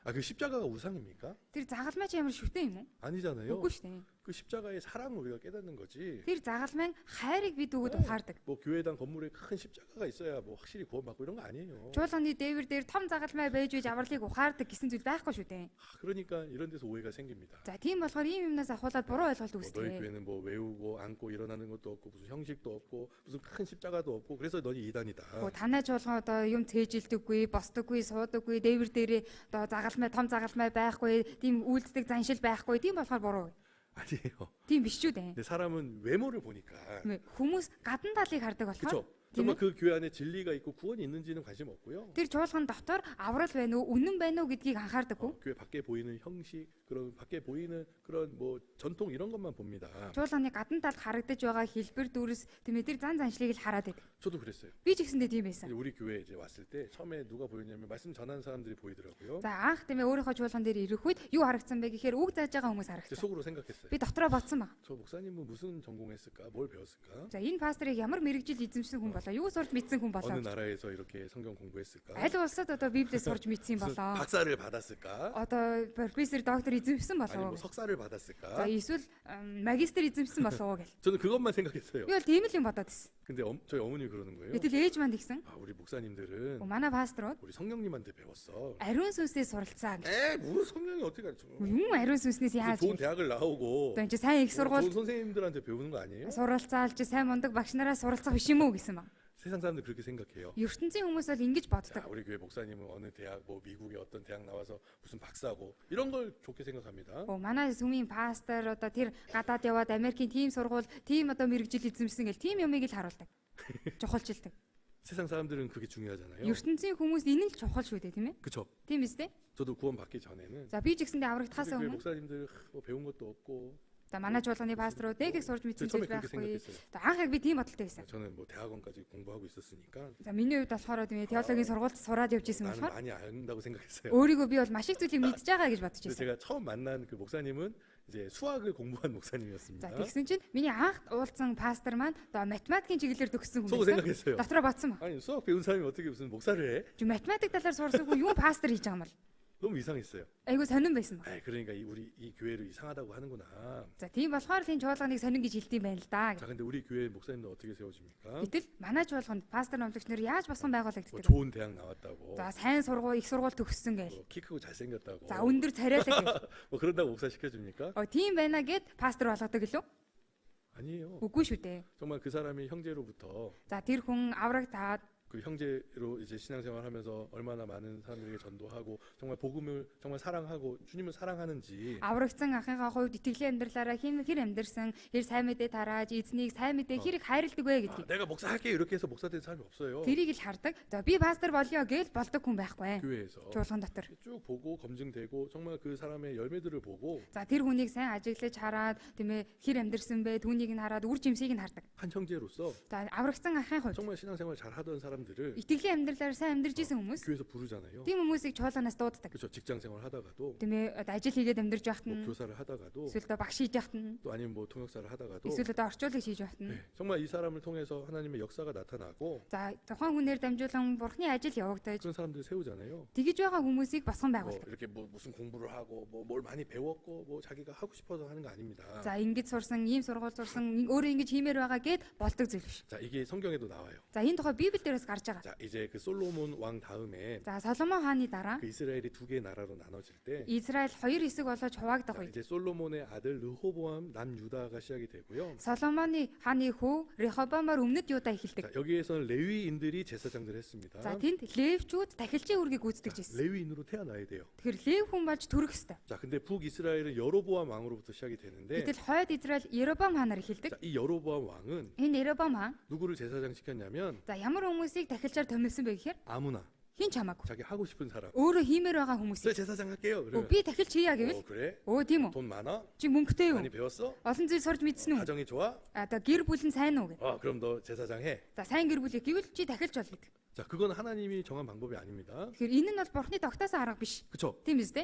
아, 그 십자가가 우상입니까? Тэр загалмай ч ямар шүтэн юм уу? 아니잖아요. Үгүй шүү дээ. 그 십자가의 사랑을 우리가 깨닫는 거지. Тэр загалмайн хайрыг бид өгöd ухаардаг. 뭐 교회당 건물에 큰 십자가가 있어야 뭐 확실히 구원받고 이런 거 아니에요. Чуулганы дээвэр дээр том загалмай байж үж авралыг ухаардаг гэсэн зүйл байхгүй шүү дээ. 그러니까 이런 데서 오해가 생깁니다. За тийм болохоор ийм юмнаас ахуулаад буруу ойлголт 뭐 너희 үүсдэг. 교회는 뭐 외우고 안고 일어나는 것도 없고 무슨 형식도 없고 무슨 큰 십자가도 없고 그래서 너희 이단이다. Танай чуулган одоо юм цээжилдэггүй, босдоггүй, суудаггүй, дээвэр дээрээ одоо загалмай, том загалмай байхгүй, тийм үйлддэг заншил байхгүй, тийм болохоор буруу. 아니에요. Тийм биш шүү дээ. 근데 사람은 외모를 보니까 Хүмүүс гадна талыг хардаг болохоор 그렇죠. 정말 그 교회 안에 진리가 있고 구원이 있는지는 관심 없고요. тэр чуулган дотор аврал байна уу, үнэн байна уу гэдгийг анхаардаггүй. 교회 밖에 보이는 형식 그런 밖에 보이는 그런 뭐 전통 이런 것만 봅니다. Чуулганы гадна талд харагдаж байгаа хэлбэр дүрс тийм ээ тэр зан заншлыг л хараад байдаг. 저도 그랬어요. Би ч гэсэндээ тийм байсан. 우리 교회 이제 왔을 때 처음에 누가 보였냐면 말씀 전하는 사람들이 보이더라고요. За анх тийм ээ өөрийнхөө чуулган дээр ирэх үед юу харагдсан бэ гэхээр үг зааж байгаа хүмүүс 제 харагдсан. 속으로 생각했어요. Би дотроо бодсон ба. 저 목사님은 무슨 전공했을까? 뭘 배웠을까? За энэ пасторыг ямар мэрэгжил эзэмшсэн хүн болоо? Юу сурч мэдсэн хүн болоо? 어느 나라에서 이렇게 성경 공부했을까? Аль улсад одоо Библийг сурч мэдсэн 무슨 болоо? 박사를 받았을까? Одоо профессор, доктор эзэмшсэн 아니 болоо? 뭐 석사를 За 받았을까? эсвэл магистр эзэмшсэн болоо гэл. 저는 그것만 생각했어요. Би бол тийм л юм бодоод байсан. 근데 저희 어머니 그러는 거예요. Гэтэл ээж маань тэгсэн. 아, 우리 목사님들은 Манай пасторууд 우리 성령님한테 배웠어. ариун сүнсээс суралцаа гэж. 무슨 성령이 어떻게 가르쳐? Юм ариун сүнснээс яаж 좋은 вэ? 대학을 나오고 Одоо энэ чи сайн их сургууль 좋은 선생님들한테 배우는 거 아니에요? суралцаалж сайн мундаг багш нараас суралцах биш юм уу гэсэн ба. 세상 사람들 그렇게 생각해요. ертөнцийн хүмүүс бол ингэж боддог. 야, 우리 교회 목사님은 어느 대학 뭐 미국의 어떤 대학 나와서 무슨 박사고 이런 걸 좋게 생각합니다. Манай сүмийн пастор одоо тэр гадаад яваад Америкийн тим сургууль, тим одоо мэрэгжил эзэмшсэн гэл тим юмыг л харуулдаг. Чухалчилдаг. 세상 사람들은 그게 중요하잖아요. ертөнцийн хүмүүс энэ л чухал шүү дээ, тийм ээ? 그렇죠. Тийм биз дээ? 저도 구원 받기 전에는 За би ч гэсэндээ 우리 аврагдахаас 교회 өмнө 목사님들 뭐 배운 것도 없고 за манай чуулганы пасторууд нэг их сурж мэдсэн зүйл 처음에 그렇게 байхгүй. 생각했어요. За анх яг би тийм бодолтой байсан. 저는 뭐 대학원까지 공부하고 있었으니까 За миний хувьд болохоор тийм ээ теологийн сургуульд сураад явж исэн 나는 болохоор 많이 안다고 생각했어요. өөрийгөө би бол маш их зүйлийг мэдж байгаа гэж бодож 근데 байсан. 제가 처음 만난 그 목사님은 이제 수학을 공부한 목사님이었습니다. За тэгсэн чинь миний анх уулзсан пастор маань одоо математикийн чиглэлээр төгссөн хүн 속으로 байсан. 생각했어요. Дотроо бодсон ба. 아니 수학 배운 사람이 어떻게 무슨 목사를 해? Чи математик талаар сурсангүй юу пастор хийж байгаа юм бол. 너무 이상했어요. Айгуу сонирн байсан ба. 아, 그러니까 우리 이 교회를 이상하다고 하는구나. За тийм болохоор л энэ чуулганыг сонин гэж хэлдэм байна л да. 자, 근데 우리 교회 목사님들 어떻게 세워집니까? Гэтэл манай чуулганд пастор номлогч нар яаж босгон 뭐 байгуулагддаг вэ? 좋은 대학 나왔다고, За сайн сургууль, их сургууль төгссөн гээл. 키 크고 잘생겼다고, За өндөр царайлаг гээл. 뭐 그런다고 목사 시켜줍니까? Тийм байна гэд пастор болгодог гэлөө? 아니에요. Үгүй шүү дээ. 정말 그 사람이 형제로부터 За тэр хүн авраг таад 그 그 형제로 이제 신앙생활하면서 얼마나 많은 사람들에게 전도하고 정말 복음을 정말 사랑하고 주님을 사랑하는지 Аврагдсан ахыгаа хувьд итгэлийн амьдралаараа хэр амьдэрсэн, хэр сайн мэдээ тарааж, эзнийг сайн мэдээ хэрэг хайрладаг вэ гэдгийг. 내가 목사할게 이렇게 해서 목사 된 사람이 없어요. Тэрийг л хардаг. За би пастор болё гэж болдог хүн байхгүй. 교회에서 Чуулган дотор. 쭉 보고 검증되고 정말 그 사람의 열매들을 보고 За тэр хүнийг сайн ажиглаж хараад тийм ээ хэр амьдэрсэн бэ түүнийг нь хараад үр жимсийг нь хардаг. 한 형제로서 За аврагдсан ахын хувьд 정말 신앙생활 잘 하던 사람들을 итгэлийн амьдралаар сайн амьдарч исэн хүмүүс 교회에서 부르잖아요. тийм хүмүүсийг чуулганаас дууддаг. 그렇죠. 직장생활 하다가도 Тийм ээ ажил хийгээд амьдарч байхад 뭐 нь 교사를 하다가도 эсвэл одоо багш хийж байхад нь 또 아니면 뭐 통역사를 하다가도 эсвэл одоо орчуулгыг хийж байхад нь 네, 정말 이 사람을 통해서 하나님의 역사가 나타나고 за тухайн хүнээр дамжуулан бурхны ажил явагдаж 그런 사람들 세우잖아요. тэгж байгаа хүмүүсийг босгон 뭐 байгуулдаг. 이렇게 뭐 무슨 공부를 하고 뭐 뭘 많이 배웠고 뭐 자기가 하고 싶어서 하는 거 아닙니다. За ингэж сурсан, ийм сургууль сурсан, өөрөө ингэж хиймээр байгаа гэд болдог зүйл биш. 자, 이게 성경에도 나와요. За энэ тухай Библиэлээс гарч байгаа. 자, 이제 그 솔로몬 왕 다음에 За Соломон хааны дараа 그 이스라엘이 두 개의 나라로 나눠질 때 Израиль хоёр хэсэг болоод хуваагдах 자, үед 이제 솔로몬의 아들 르호보암 남유다가 시작이 되고요. Соломоны хааны хүү Рехобамаар өмнөд Юда 자, эхэлдэг. 여기에서는 레위인들이 제사장들 했습니다. За тэнд Левчүүд дахилчийн үргийг гүйцэтгэж ирсэн. 레위인으로 태어나야 돼요. Тэгэхээр Лев хүн болж төрөх ёстой. 자, 근데 북이스라엘은 여로보암 왕으로부터 시작이 되는데 Гэтэл хойд Израиль Еробам хаанаар эхэлдэг. 자, 이 여로보암 왕은 Энэ Еробам хаан 누구를 제사장 시켰냐면 за ямар хүмүүсийг дахилчаар томилсон бэ гэхээр 아무나 хин ч хамаагүй. 자기 하고 싶은 사람. Өөрөө хиймээр байгаа 저 хүмүүсийг 제사장 할게요. 그러면 би дахилч хийя гэвэл 그래? тийм үү? 돈 많아? Чи мөнгөтэй юу? 많이 배웠어? Олон зүйл сурж мэдсэн үү? 가정이 좋아? Одоо гэр бүл нь сайн уу гэ. 그럼 너 제사장 해. За сайн гэр бүлийг гэвэл чи дахилч бол гэдэг. 자, 그건 하나님이 정한 방법이 아닙니다. Тэгэхээр энэ нь бол бурхны тогтоосон арга биш. 그렇죠? Тийм биз дээ?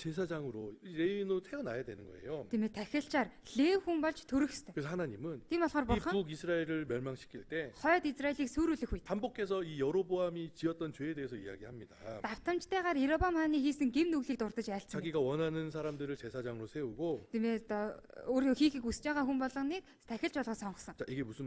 제사장으로 레위인으로 태어나야 되는 거예요. Тийм ээ дахилчаар Лев хүн болж төрөх ёстой. 그래서 하나님은 Тийм болохоор 이 бурхан 북이스라엘을 멸망시킬 때 хойд Израилийг сүрүүлэх үед 반복해서 이 여로보암이 지었던 죄에 대해서 이야기합니다. давтамжтайгаар Еробам хааны хийсэн гим нүглийг дурдж айлцсан. 자기가 원하는 사람들을 제사장으로 세우고 Тийм ээ одоо өөрөө хийхийг хүсэж байгаа хүн болгоныг дахилж болгож сонгосон. 자, 이게 무슨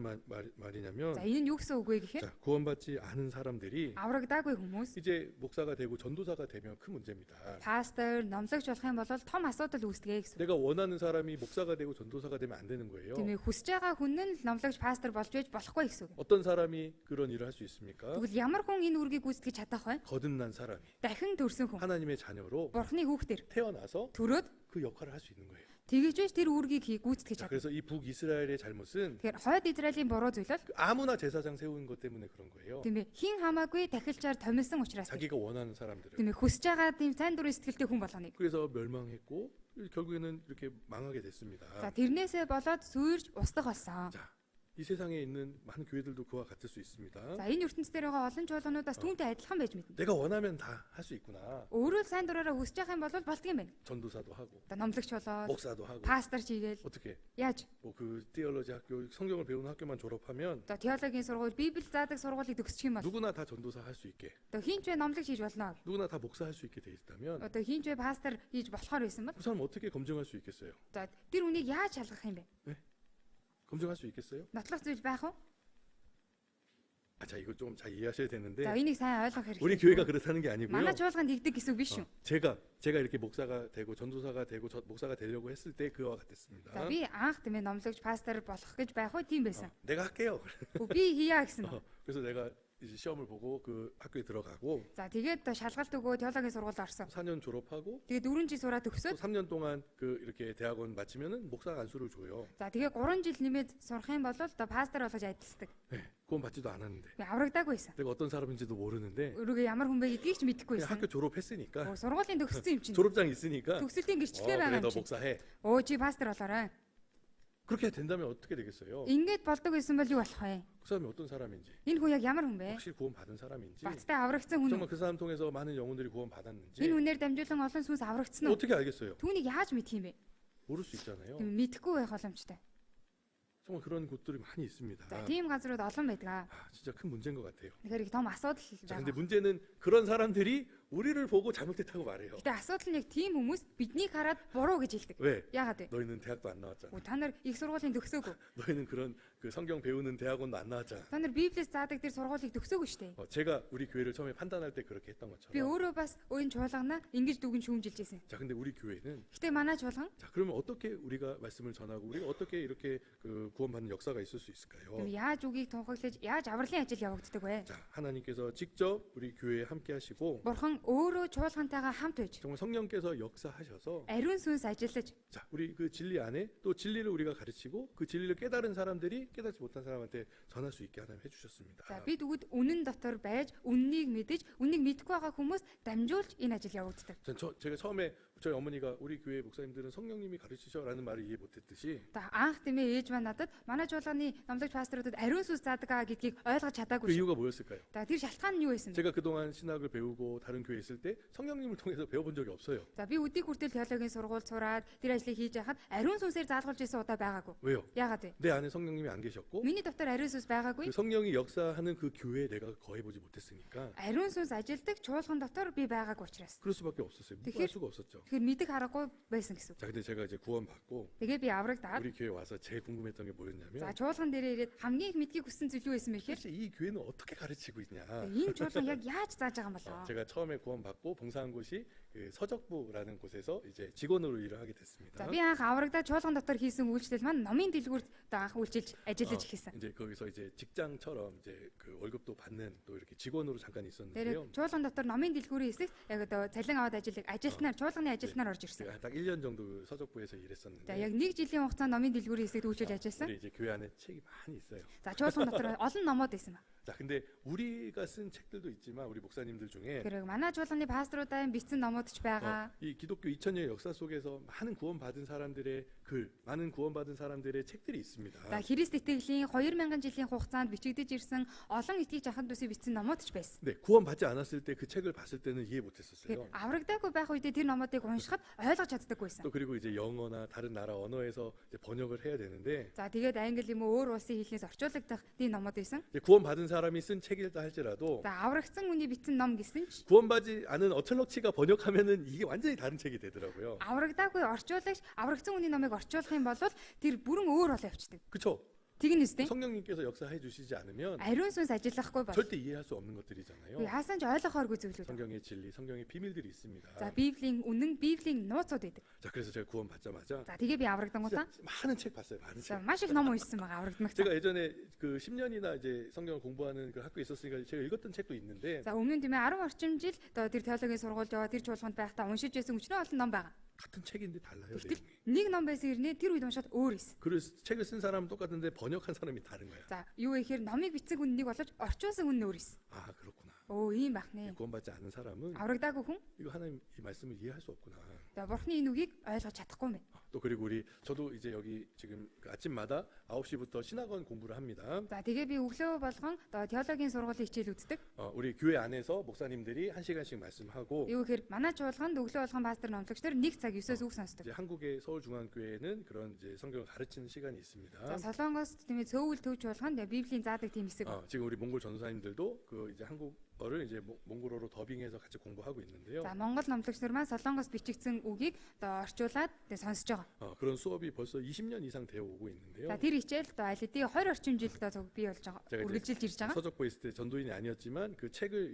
말이냐면 За энэ нь юу гэсэн үг вэ гэхээр 자, 구원받지 않은 사람들이 аврагдаагүй хүмүүс 이제 목사가 되고 전도사가 되면 큰 문제입니다. пастор, номлогч болох юм бол том асуудал үүсдэг гэсэн. 내가 원하는 사람이 목사가 되고 전도사가 되면 안 되는 거예요. Тийм ээ хүсэж байгаа хүн нь номлогч, пастор болж байж болохгүй гэсэн үг. 어떤 사람이 그런 일을 할 수 있습니까? Тэгвэл ямар хүн энэ үргийг гүйцэтгэж чадах вэ? 거듭난 사람이 Дахин төрсөн хүн. 하나님의 자녀로 Бурхны хүүхдэр 태어나서 төрөөд 그 역할을 할 수 있는 거예요. тэгэж байж тэр үргийг гүйцэтгэж 자, чадна. 그래서 이 북이스라엘의 잘못은 Тэгэхээр хойд Израилийн буруу зүйл бол 아무나 제사장 세우는 것 때문에 그런 거예요. тийм ээ хин хамаагүй дахилчаар томилсон учраас 자기가 원하는 사람들을. тийм ээ хүсэж байгаа тийм сайн дурын сэтгэлтэй хүн болгоныг. 그래서 멸망했고 결국에는 이렇게 망하게 됐습니다. За тэрнээсээ болоод сүрж устгах болсон. 자, 이 세상에 있는 많은 교회들도 그와 같을 수 있습니다. За энэ ертөнцийн дээр байгаа олон чуулгануудаас түүнтэй адилхан байж мэднэ. 내가 원하면 다 할 수 있구나. Өөрөө л сайн дураараа хүсэж байгаа юм бол болдго юм байна. 전도사도 하고 Одоо номлогч болоод 목사도 하고 пастор чигээл 어떻게 яаж? 뭐 그 티올로지 학교 성경을 배우는 학교만 졸업하면 Одоо теологийн сургууль, Библи заадаг сургуулийг төгсчих юм бол 누구나 다 전도사 할 수 있게 одоо хинч вэ номлогч хийж болно. 누구나 다 목사 할 수 있게 돼 있다면 Одоо хинч вэ пастор хийж болохоор байсан бол 그 사람 어떻게 검증할 수 있겠어요? за тэр үнийг яаж шалгах юм бэ? 검증할 수 있겠어요? Нотлох зүйл байх уу? 자, 이거 좀 잘 이해하셔야 되는데 За энийг сайн ойлгох 우리 хэрэгтэй. 교회가 그렇다는 게 아니고요. Манай чуулганд игдэг гэсэн үг биш шүү. 제가 이렇게 목사가 되고 전도사가 되고 목사가 되려고 했을 때 그와 같았습니다. За би анх тийм ээ номлогч пастор болох гэж байх уу тийм байсан. 내가 할게요. Би хийя гэсэн. 그래서 내가 이제 시험을 보고 그 학교에 들어가고 За тэгээд шалгалт өгөө теологийн сургуульд орсон. 4년 졸업하고 Тэгээд 4 жил сураад 또 төгсөөд 3년 동안 그 이렇게 대학원 마치면은 목사 안수를 줘요. за тэгээд 3 жил нэмээд сурах юм бол одоо пастор болгож ажилладаг. 네, 구원 받지도 않았는데 Би аврагдаагүй байсан. 내가 어떤 사람인지도 모르는데 Өөрийгөө ямар хүн бэ гэдгийг ч мэдэхгүй 그냥 байсан. 학교 졸업했으니까 Сургуулийн төгссөн юм чинь. 졸업장 있으니까 Төгсөлтийн гэрчлэгээ 그래 байгаа 너 юм чинь. 목사해. Чи пастор болоорой. 그렇게 된다면 어떻게 되겠어요? Ингээд болдог байсан бол юу болох вэ? 그 사람이 어떤 사람인지 Энэ хүн яг ямар хүн бэ? 확실히 구원 받은 사람인지 Баттай аврагдсан хүн 정말 үү? 그 사람 통해서 많은 영혼들이 구원 받았는지 Энэ хүнээр дамжуулан олон сүнс аврагдсан уу? 어떻게 알겠어요? Түүнийг яаж мэдх юм бэ? 모를 수 있잖아요. Мэдэхгүй байх боломжтой. 정말 그런 곳들이 많이 있습니다. За тийм газрууд олон байдаг. 진짜 큰 문제인 것 같아요. Тэгэхээр их том асуудал 자, 근데 байна. 문제는 그런 사람들이 우리를 보고 잘못됐다고 말해요. Гэтэ асуудал нь яг тийм хүмүүс биднийг хараад буруу гэж хэлдэг. 왜? Яагаад вэ? 너희는 대학도 안 나왔잖아. Та нар их сургуулийн төгсөөгүй. 너희는 그런 그 성경 배우는 대학원도 안 나왔잖아. Та нар Библиэс заадаг тэр сургуулийг төгсөөгүй шүү дээ. 제가 우리 교회를 처음에 판단할 때 그렇게 했던 Би 것처럼. өөрөө бас өөний чуулгана ингэж дүгэн шүүмжилж байсан. 자, 근데 우리 교회는 Гэтэ манай чуулган 자, 그러면 어떻게 우리가 말씀을 전하고 우리가 어떻게 이렇게 그 구원받는 역사가 있을 수 있을까요? 그럼 яаж үгийг тунхаглаж яаж авралын ажил явагддаг вэ? 자, 하나님께서 직접 우리 교회에 함께 하시고 Бурхан өөрөө чуулгантайгаа хамт байж 정말 성령께서 역사하셔서 ариун сүнс ажиллаж 자, 우리 그 진리 안에 또 진리를 우리가 가르치고 그 진리를 깨달은 사람들이 깨닫지 못한 사람한테 전할 수 있게 하나님 해주셨습니다. за бид үгд үнэн дотор байж үннийг мэдэж үннийг мэдэхгүй байгаа хүмүүс дамжуулж энэ ажил явагддаг. 제가 처음에 저희 어머니가 우리 교회 목사님들은 성령님이 가르치셔라는 말을 이해 못했듯이 За анх тиймээ ээж маань надад манай чуулганы номлогч пасторудад ариун сүнс заадаг гэдгийг ойлгож 그 чадаагүй шүү. 이유가 뭐였을까요? За тэр шалтгаан нь юу байсан бэ? 제가 그동안 신학을 배우고 다른 교회에 있을 때 성령님을 통해서 배워본 적이 없어요. За би өдийг хүртэл теологийн сургууль сураад тэр ажлыг хийж байхад ариун сүнсээр заалгуулж исэн удаа байгаагүй. 왜요? Яагаад вэ? 내 안에 성령님이 안 계셨고 Миний дотор ариун сүнс байгаагүй. 그 성령이 역사하는 그 교회에 내가 거해보지 못했으니까 Ариун сүнс ажилдаг чуулган дотор би байгаагүй учраас. 그럴 수밖에 없었어요. 묵할 수가 없었죠. Тэгэхээр мэдих аргагүй байсан гэсэн үг. 자, 근데 제가 이제 구원받고 Тэгээ би аврагдаад 우리 교회 와서 제일 궁금했던 게 за 뭐였냐면 чуулган дээрээ ирээд хамгийн их мэдгийг хүссэн зүйл юу байсан бэ гэхээр 사실 이 교회는 어떻게 가르치고 있냐. энэ чуулган яг яаж зааж байгаа юм болоо? 제가 처음에 구원받고 봉사한 곳이 그 서적부라는 곳에서 이제 직원으로 일을 하게 됐습니다. За би анх аврагдаад чуулган дотор хийсэн үйлчлэл маань номын дэлгүүрт анх үйлчилж ажиллаж эхэлсэн. 이제 거기서 이제 직장처럼 이제 그 월급도 받는 또 이렇게 직원으로 잠깐 Тэр 있었는데요. чуулган дотор номын дэлгүүрийн хэсэгт яг одоо цалин аваад ажиллах ажилтнаар чуулганы ажилтнаар орж ирсэн. 제가 딱 1년 정도 그 서적부에서 За 일했었는데 яг 1 жилийн хугацаанд номын дэлгүүрийн хэсэгт үйлчилж ажилласан. 우리 이제 교회 안에 책이 많이 있어요. За чуулган дотор олон номууд байсан. 자, 근데 우리가 쓴 책들도 있지만 우리 목사님들 중에 Тэр манай чуулганы пасторуудаа бичсэн номууд ч байгаа. 이 기독교 2000년 역사 속에서 많은 구원받은 사람들의 글, 많은 구원받은 사람들의 책들이 있습니다. За Христ итгэлийн 2000 жилийн хугацаанд бичигдэж ирсэн олон итгэж ахад төсөө бичсэн номууд ч байсан. 네, 구원받지 않았을 때 그 책을 봤을 때는 이해 못했었어요. Тэгэхээр аврагдаагүй байх үедээ тэр номуудыг уншихад ойлгож чаддаггүйсэн. 또 그리고 이제 영어나 다른 나라 언어에서 이제 번역을 해야 되는데 За тэгээд англи юм уу өөр улсын хэлнээс орчуулагдах тийм номууд байсан. 이제 구원받은 사람이 쓴 책이다 할지라도 За аврагдсан хүний бичсэн ном гэсэн ч 구원받지 않은 어철럭치가 번역하면은 이게 완전히 다른 책이 되더라고요. аврагдаагүй орчуулагч аврагдсан хүний номыг орчуулах юм бол тэр бүрэн өөр болоо явчихдаг. 그렇죠? Тэгнэ үстэй. 성령님께서 역사해 주시지 않으면 Ариун сүнс ажиллахгүй бол 절대 이해할 수 없는 것들이잖아요. яасан ч ойлгохооргүй зүйлүүд. 성경의 진리, 성경의 비밀들이 있습니다. За Библийн үнэн, Библийн нууцуд байдаг. 자, 그래서 제가 구원받자마자 За тэгээ би аврагдангуудаа 진짜 많은 책 봤어요. 많은 за 책. маш их ном уншсан байгаа аврагдмагц. 제가 예전에 그 10년이나 이제 성경을 공부하는 그 학교에 있었으니까 제가 읽었던 책도 있는데 За өмнө нь тийм ээ 10 орчим жил одоо тэр теологийн сургуульд яваа тэр чуулганд байхдаа уншиж байсан өчнөө олон ном байгаа. 같은 책인데 달라요. Тэгтэл 내용이. нэг ном байсан хэрнээ тэр үед уншаад өөр байсан. 그 책을 쓴 사람은 똑같은데 번역한 사람이 다른 거야. За юу вэ гэхээр номыг бичсэн хүн нэг боловч орчуулсан хүн нөөр байсан. 아, 그렇구나. Өө ийм байх нэ. 구원받지 않은 사람은 Аврагдаагүй хүн 이거 하나님 이 말씀을 이해할 수 없구나. за бурхны энэ үгийг ойлгож чадахгүй юм байна. 또 그리고 저도 이제 여기 지금 그 아침마다 9시부터 신학원 공부를 합니다. За тэгээ би өглөө болгон одоо теологийн сургуулийн хичээл үздэг. 우리 교회 안에서 목사님들이 1시간씩 말씀하고 Юу гэхээр манай чуулганд өглөө болгон пастор номлогчдор 1 цаг 9-өөс үг сонсдог. 이제 한국의 서울중앙교회는 그런 이제 성경을 가르치는 시간이 있습니다. За Солонгост тийм ээ цөөвөл төв чуулганд Библийн заадаг тийм хэсэг. 지금 우리 몽골 전도사님들도 그 이제 한국어를 이제 몽골어로 더빙해서 같이 공부하고 있는데요. За Монгол номлогч нар маань Солонгост бичигдсэн үгийг одоо орчуулад тэгээ сонсож байгаа. 그런 수업이 벌써 20년 이상 되어 오고 있는데요. За тэр хичээл одоо аль хэдийн 20 орчим жил одоо зөв бий болж байгаа. 제가 이제 Үргэлжилж ирж байгаа. 서적부에 있을 때 전도인이 아니었지만 그 책을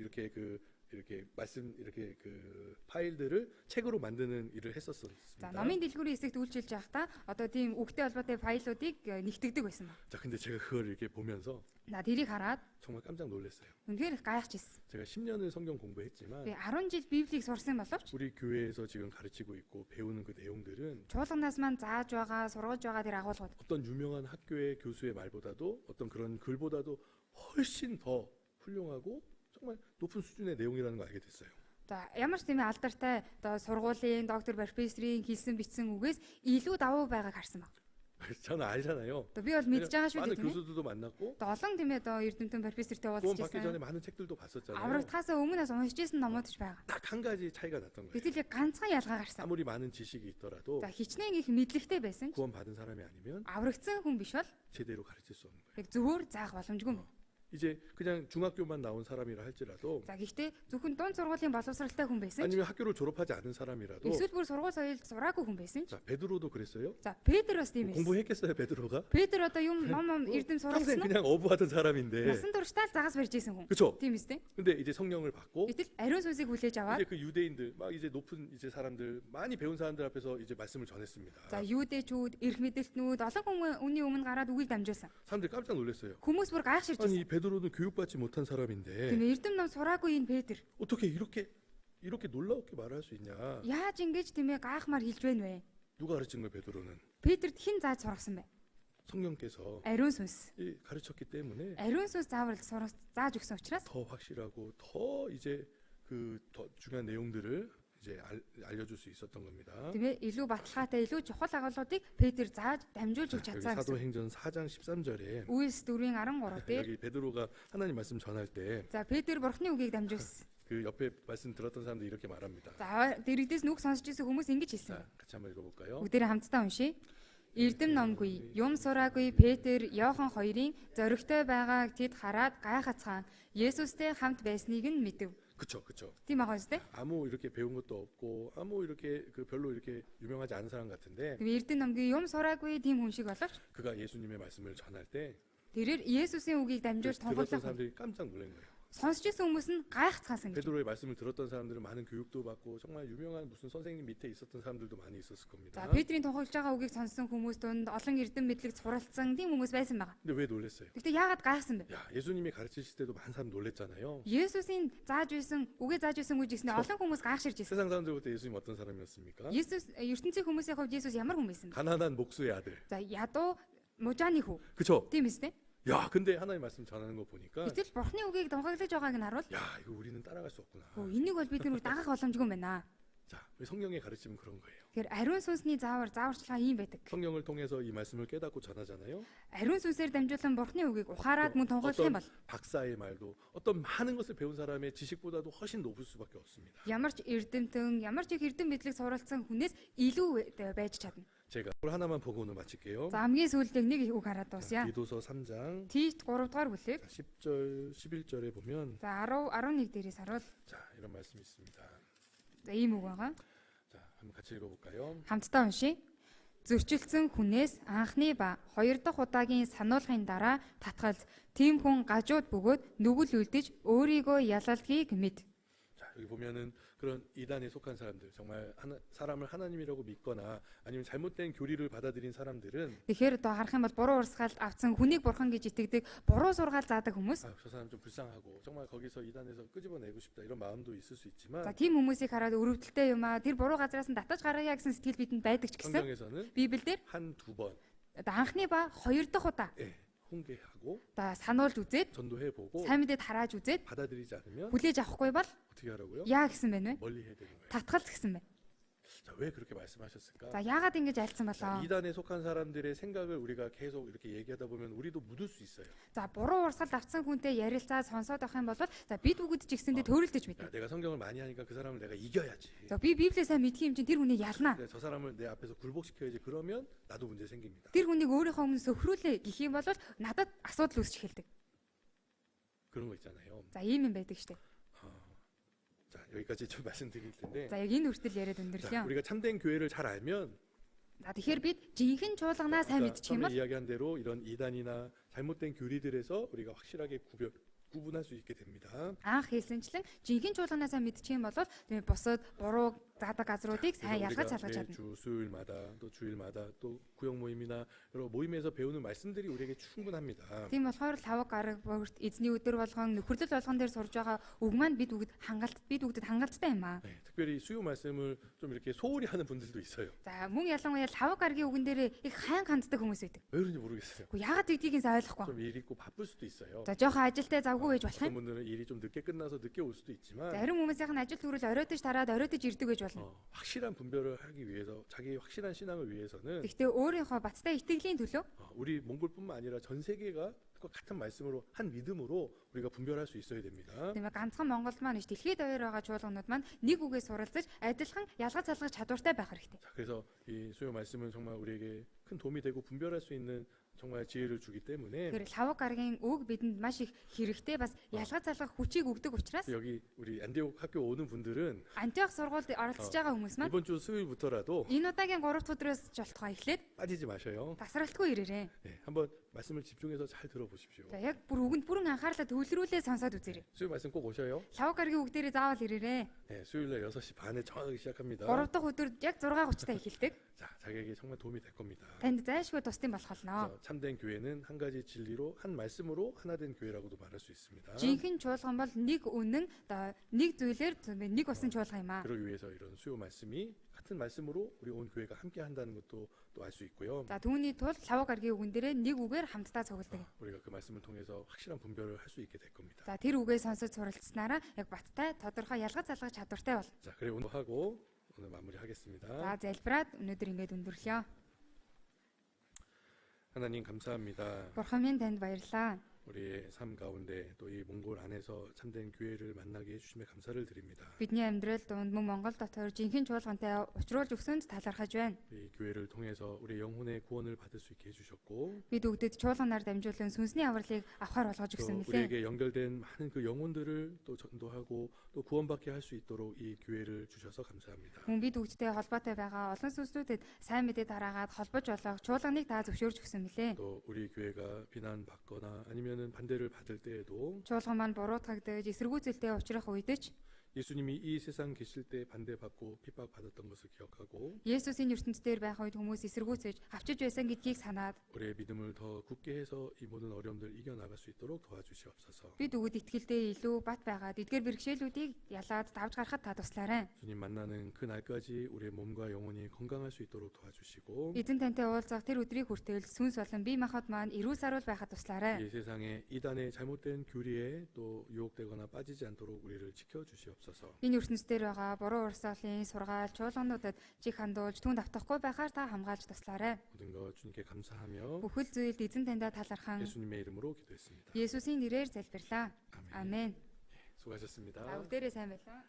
이렇게 말씀 이렇게 그 파일들을 책으로 만드는 일을 За 했었습니다. номын дэлгүүрийн хэсэгт үйлчилж байхдаа одоо тийм үгтэй холбоотой файлуудыг нэгтгэдэг байсан ба. 자, 근데 제가 그걸 이렇게 보면서 За тэрийг хараад 정말 깜짝 놀랐어요. үнээр гайхажсэн. 제가 10년을 성경 공부했지만 Би 10 жил Библийг сурсан боловч 우리 교회에서 지금 가르치고 있고 배우는 그 내용들은 чуулганаас маань зааж байгаа, сургуулж байгаа тэр агуулгууд 어떤 유명한 학교의 교수의 말보다도 어떤 그런 글보다도 훨씬 더 훌륭하고 정말 높은 수준의 내용이라는 걸 알게 됐어요. за ямар ч тийм алдартай одоо сургуулийн доктор профессорын хэлсэн бичсэн үгээс илүү давуу байгааг харсан баг. 저는 알잖아요. Одоо би бол мэдж байгаа шүү 많은 дээ тийм ээ. 교수들도 만났고 Одоо олон тийм ээ одоо эрдэмтэн профессортэй 구원 받기 전에 уулзчихсан. 많은 책들도 봤었잖아요. Аврагдахаас өмнөөс уншиж ирсэн номууд ч байгаа. 딱 한 가지 차이가 났던 거예요. Гэтэл яг ганцхан ялгаа гарсан. 아무리 많은 지식이 있더라도 За хичнээн их мэдлэгтэй байсан ч 구원 받은 사람이 아니면 аврагдсан хүн биш бол 제대로 가르칠 수 없는 거예요. яг зөвөр заах боломжгүй юм. 이제 그냥 중학교만 나온 사람이라 할지라도 За гэхдээ зөвхөн дунд сургуулийн боловсралтай хүн байсан ч 아니면 학교를 졸업하지 않은 사람이라도 эсвэл бүр сургууль соёлд сураагүй хүн байсан ч 자 베드로도 그랬어요. за Петр бас тийм байсан. 공부했겠어요 베드로가? Петр одоо юм ном эрдэм 평생 суралцсан уу? 그냥 어부하던 사람인데 Насан туршдаа л загас барьж исэн хүн. 그렇죠? Тийм үстэй. 근데 이제 성령을 받고 Гэтэл ариун сүнсийг хүлээж аваад 이제 그 유대인들 막 이제 높은 이제 사람들 많이 배운 사람들 앞에서 이제 말씀을 전했습니다. за юудэчүүд, эрх мэдэлтнүүд олон хүн үнийн өмнө гараад үгийг дамжуулсан. 사람들이 깜짝 놀랐어요. Хүмүүс бүр гайхширч 아니 이 ирсэн. 베드로는 교육받지 못한 사람인데 Тийм эрдэм ном сураагүй энэ Петр 어떻게 이렇게 놀라웠게 말할 수 있냐? яаж ингэж тийм ээ гайхмаар хэлж байна вэ? 누가 가르친 거예요 베드로는? Петрт хэн зааж сургасан бэ? 성령께서 Ариун сүнс. 가르쳤기 때문에 Ариун сүнс заавал зааж өгсөн учраас 더 확실하고 더 이제 그 더 중요한 내용들을 이제 알려줄 수 있었던 겁니다. тийм ээ илүү баталгаатай, илүү чухал агуулгуудыг Петр зааж дамжуулж өгч 여기 чадсан гэсэн. 사도행전 4장 13절에 Үйлс 4-ийн 13 дээр 여기 베드로가 하나님 말씀 전할 때 за Петр бурхны үгийг дамжуулсан. 그 옆에 말씀 들었던 사람들이 이렇게 말합니다. За дэрэгдээс нүг сонсч ирсэн хүмүүс ингэж хэлсэн. 자, 같이 한번 읽어볼까요? Бүгдээрээ хамтдаа уншийе. Эрдэм номгүй, юм сураагүй Петр, Иохан хоёрын зоригтой байгааг тэд хараад гайхацгаан Есүстэй хамт байсныг нь мэдэв. 그쵸. Тийм байгаа үстэй. 아무 이렇게 배운 것도 없고 아무 이렇게 그 별로 이렇게 유명하지 않은 사람 같은데 Тийм эрдэм номгүй юм сураагүй тийм хүн шиг боловч 그가 예수님의 말씀을 전할 때 тэрээр Есүсийн үгийг дамжуулж 들었던 тунхаглах 사람들이 깜짝 놀란 거예요. сонсч ирсэн хүмүүс нь гайхацгаасан гэж. 베드로의 말씀을 들었던 사람들은 많은 교육도 받고 정말 유명한 무슨 선생님 밑에 있었던 사람들도 많이 있었을 겁니다. За Петрийн тунхаглаж байгаа үгийг сонссон хүмүүс донд олон эрдэм мэдлэг суралцсан тийм хүмүүс байсан байгаа. 근데 왜 놀랐어요? Гэхдээ яагаад гайхсан бэ? 야, 예수님이 가르치실 때도 많은 사람 놀랬잖아요. Есүсийн зааж байсан, үгээ зааж байсан үг гэснээр олон хүмүүс гайхширж ирсэн. 세상 사람들 볼 때 예수님 어떤 사람이었습니까? Есүс ертөнцийн хүмүүсийн хувьд Есүс ямар хүн байсан бэ? 가난한 목수의 아들. За ядуу мужааны хүү. 그쵸? Тийм үстэй. 야, 근데 하나님 말씀 전하는 거 보니까 Гэтэл бурхны үгийг тунхаглаж байгааг нь харуул. 야, 이거 우리는 따라갈 수 없구나. Энийг бол бид нүр дагах боломжгүй юм байна. 자, 왜 성령의 가르침은 그런 거예요. Тэгэхээр ариун сүнсний зааварчилгаа ийм байдаг. 성령을 통해서 이 말씀을 깨닫고 전하잖아요. Ариун сүнсээр дамжуулан бурхны үгийг ухаарад мөн тунхаглах юм 어떤 бол 박사의 말도 어떤 많은 것을 배운 사람의 지식보다도 훨씬 높을 수밖에 없습니다. ямар ч эрдэмтэн, ямар ч их эрдэм мэдлэг суралцсан хүнээс илүү байж чадна. 제가 오늘 하나만 보고 오늘 마칠게요. За хамгийн сүүлдээ нэг үг хараад дуусъя. 디도서 3장 Тит 3 дугаар бүлэг. 10절 11절에 보면 За 10 11 дээрээс харуул. 자, 이런 말씀이 있습니다. За ийм үг байгаа. 자, 한번 같이 읽어볼까요? Хамтдаа уншийе. Зөрчилдсөн хүнээс анхны ба хоёр дахь удаагийн сануулгын дараа татгалз тийм хүн гажууд бөгөөд нүгэл үлдэж өөрийгөө ялалгийг мэд. 자, 여기 보면은 그런 이단에 속한 사람들, 정말 사람을 하나님이라고 믿거나 아니면 잘못된 교리를 받아들인 사람들은 Тэгэхээр одоо харах юм бол буруу урсгалд авсан хүнийг бурхан гэж итгэдэг, буруу сургаал заадаг хүмүүс. 아, 저 사람 좀 불쌍하고 정말 거기서 이단에서 끄집어내고 싶다 이런 마음도 있을 수 있지만 За тийм хүмүүсийг хараад өрөвдөлтэй юм аа тэр буруу газраас нь татаж гаргая гэсэн сэтгэл бидэнд байдаг ч гэсэн 성경에서는 Библиэлд 한 두 번 одоо анхны ба хоёр дахь удаа 훈계하고 одоо сануулж үзээд 전도해보고 сайн мэдээд харааж үзээд 받아들이지 않으면 хүлээж авахгүй бол 어떻게 하라고요? яа гэсэн байна вэ? 멀리 해야 되는 거예요. Татгалз гэсэн байна. 자, 왜 그렇게 말씀하셨을까? За яагаад ингэж альцсан 자, болоо? 이단에 속한 사람들의 생각을 우리가 계속 이렇게 얘기하다 보면 우리도 묻을 수 있어요. За буруу урсгалд авсан хүнтэй ярилцаад сонсоод авах юм бол за бид бүгд ч ихсэндээ төөрөлдөж 야, мэднэ. 내가 성경을 많이 하니까 그 사람을 내가 이겨야지. За би Библийг сайн мэдэх юм чинь тэр хүнийг ялнаа. 저 사람을 내 앞에서 굴복시켜야지. 그러면 나도 문제 생깁니다. Тэр хүнийг өөрийнхөө өмнө сөхрүүлээ гэх юм бол надад асуудал үүсч эхэлдэг. 그런 거 있잖아요. За ийм юм байдаг штеп. 자, 여기까지 좀 말씀드릴 텐데. За яг энэ хүртэл яриад 자, өндөрлөө. 우리가 참된 교회를 잘 알면 За тэгэхээр бид жинхэнэ чуулганаа сайн мэдчих юм 처음에 бол 이야기한 대로 이런 이단이나 잘못된 교리들에서 우리가 확실하게 구분할 수 있게 됩니다. анх хэлсэнчлэн жинхэнэ чуулганаа сайн мэдчих юм бол тийм бусад буруу заадаг газруудыг сайн ялгаж салгаж чадна. 매주 수요일마다 또 주일마다 또 구역 모임이나 여러 모임에서 배우는 말씀들이 우리에게 충분합니다. Тийм болохоор лавг гараг бүгд эзний өдөр болгон нөхөрлөл болгон дээр сурж байгаа үг маань бид бүгдэд хангалттай юм аа. 네, 특별히 수요 말씀을 좀 이렇게 소홀히 하는 분들도 있어요. За мөн ялангуяа лавг гарагийн үгэн дээр их хайн ханддаг хүмүүс байдаг. 왜 그런지 모르겠어요. Гэхдээ яагаад гэдгийг сайн ойлгохгүй. 좀 일 있고 바쁠 수도 있어요. За жоохон ажилтай завгүй байж болох 어떤 юм. 분들은 일이 좀 늦게 끝나서 늦게 올 수도 있지만 Зарим хүмүүсийнх нь ажил төрөл оройтож тараад оройтож ирдэг байж болно. 확실한 분별을 하기 위해서 자기 확실한 신앙을 위해서는 Гэхдээ өөрийнхөө баттай итгэлийн төлөө 우리 몽골뿐만 아니라 전 세계가 같은 말씀으로 한 믿음으로 우리가 분별할 수 있어야 됩니다. тийм ээ ганцхан Монголд маань ш дэлхийд аваар байгаа чуулганууд маань нэг үгээс суралцаж адилхан ялгаж салгаж чадвартай байх хэрэгтэй. 자, 그래서 이 수요 말씀은 정말 우리에게 큰 도움이 되고 분별할 수 있는 정말 지혜를 주기 때문에 Тэр лавг гарагийн үг бидэнд маш их хэрэгтэй бас ялгаж залгах хүчийг өгдөг учраас 여기 우리 안디옥 학교 오는 분들은 Антиох сургуульд оролцож байгаа хүмүүс маань 이번 주 수요일부터라도 энэ удаагийн 3 дахь өдрөөс ч болтгоо эхлээд 빠지지 마셔요. тасралтгүй ирээрэй. 네, 한번 말씀을 집중해서 잘 들어보십시오. За яг бүр үгэнд бүрэн анхаарлаа төвлөрүүлээ сонсоод үзээрэй. 수요 말씀 꼭 오셔요. Лавг гарагийн үг дээрээ заавал ирээрэй. 네, 수요일날 6시 반에 정확하게 시작합니다. 3 дахь өдөр яг 6:30-тай эхэлдэг. 자, 자기에게 정말 도움이 될 겁니다. Танд зайлшгүй тусдын болох болно. 그래서 참된 교회는 한 가지 진리로 한 말씀으로 하나 된 교회라고도 말할 수 있습니다. Жинхэнэ чуулган бол нэг үнэн нэг зүйлээр нэг болсон чуулган юм аа. 그러기 위해서 이런 수요 말씀이 같은 말씀으로 우리 온 교회가 함께 한다는 것도 또 알 수 있고요. За түүний тулд лавг гарагийн үгэн дээрээ нэг үгээр хамтдаа цугладаг. 우리가 그 말씀을 통해서 확실한 분별을 할 수 있게 될 겁니다. За тэр үгээ сонсож суралцснараа яг баттай тодорхой ялгаж залгах чадвартай бол. 자, 그래 오늘 하고 오늘 마무리하겠습니다. За залбираад өнөөдөр ингэж өндөрлөё. 하나님 감사합니다. Бурхан минь танд баярлалаа. 우리의 삶 가운데 또 이 몽골 안에서 참된 교회를 만나게 해주심에 감사를 드립니다. Бидний амьдрал донд мөн Монгол дотор жинхэнэ чуулгантай уулзруулж өгсөнд талархаж байна. 이 교회를 통해서 우리 영혼의 구원을 받을 수 있게 해주셨고 Бид өгдөд чуулганаар дамжуулан сүнсний авралыг авахар болгож 또 өгсөн мөлий. 우리에게 연결된 많은 그 영혼들을 또 전도하고 또 구원받게 할 수 있도록 이 교회를 주셔서 감사합니다. Мөн бид өгдтэй холбоотой байгаа олон сүнслүүдэд сайн мэдээ тараагаад холбож болох чуулганыг та зөвшөөрч өгсөн мөлий. 또 우리 교회가 비난받거나 아니면은 반대를 받을 때에도 Чуулган маань буруутгагдаж эсэргүүцэлтэй учрах үед ч 예수님이 이 세상 계실 때 반대받고 핍박받았던 것을 기억하고 Есүсийн ертөнцийн дээр байх үед хүмүүс эсэргүүцэж авчиж байсан гэдгийг санаад 우리의 믿음을 더 굳게 해서 이 모든 어려움들을 이겨나갈 수 있도록 도와주시옵소서. бид өгöd итгэлдээ илүү бат байгаад эдгээр бэрхшээлүүдийг ялаад давж гарахад та туслаарай. 주님 만나는 그 날까지 우리의 몸과 영혼이 건강할 수 있도록 도와주시고 Эзэн тантай уулзах тэр өдрийг хүртэл сүнс болон бие махбод маань эрүүл саруул байхад туслаарай. 이 세상에 이단의 잘못된 교리에 또 유혹되거나 빠지지 않도록 우리를 지켜주시옵소서. Энэ ертөнцийн дээр байгаа буруу урсгалын сургаал чуулгануудад чих хандуулж түн давтахгүй байхаар та хамгаалж туслаарай. 모든 것 주님께 감사하며 Бүхэл зүйлд эзэн таньда талархан 예수님의 이름으로 기도했습니다. Есүсийн нэрээр залбирлаа. 아멘. Амен. 수고하셨습니다. За бүгдээрээ сайн байлаа.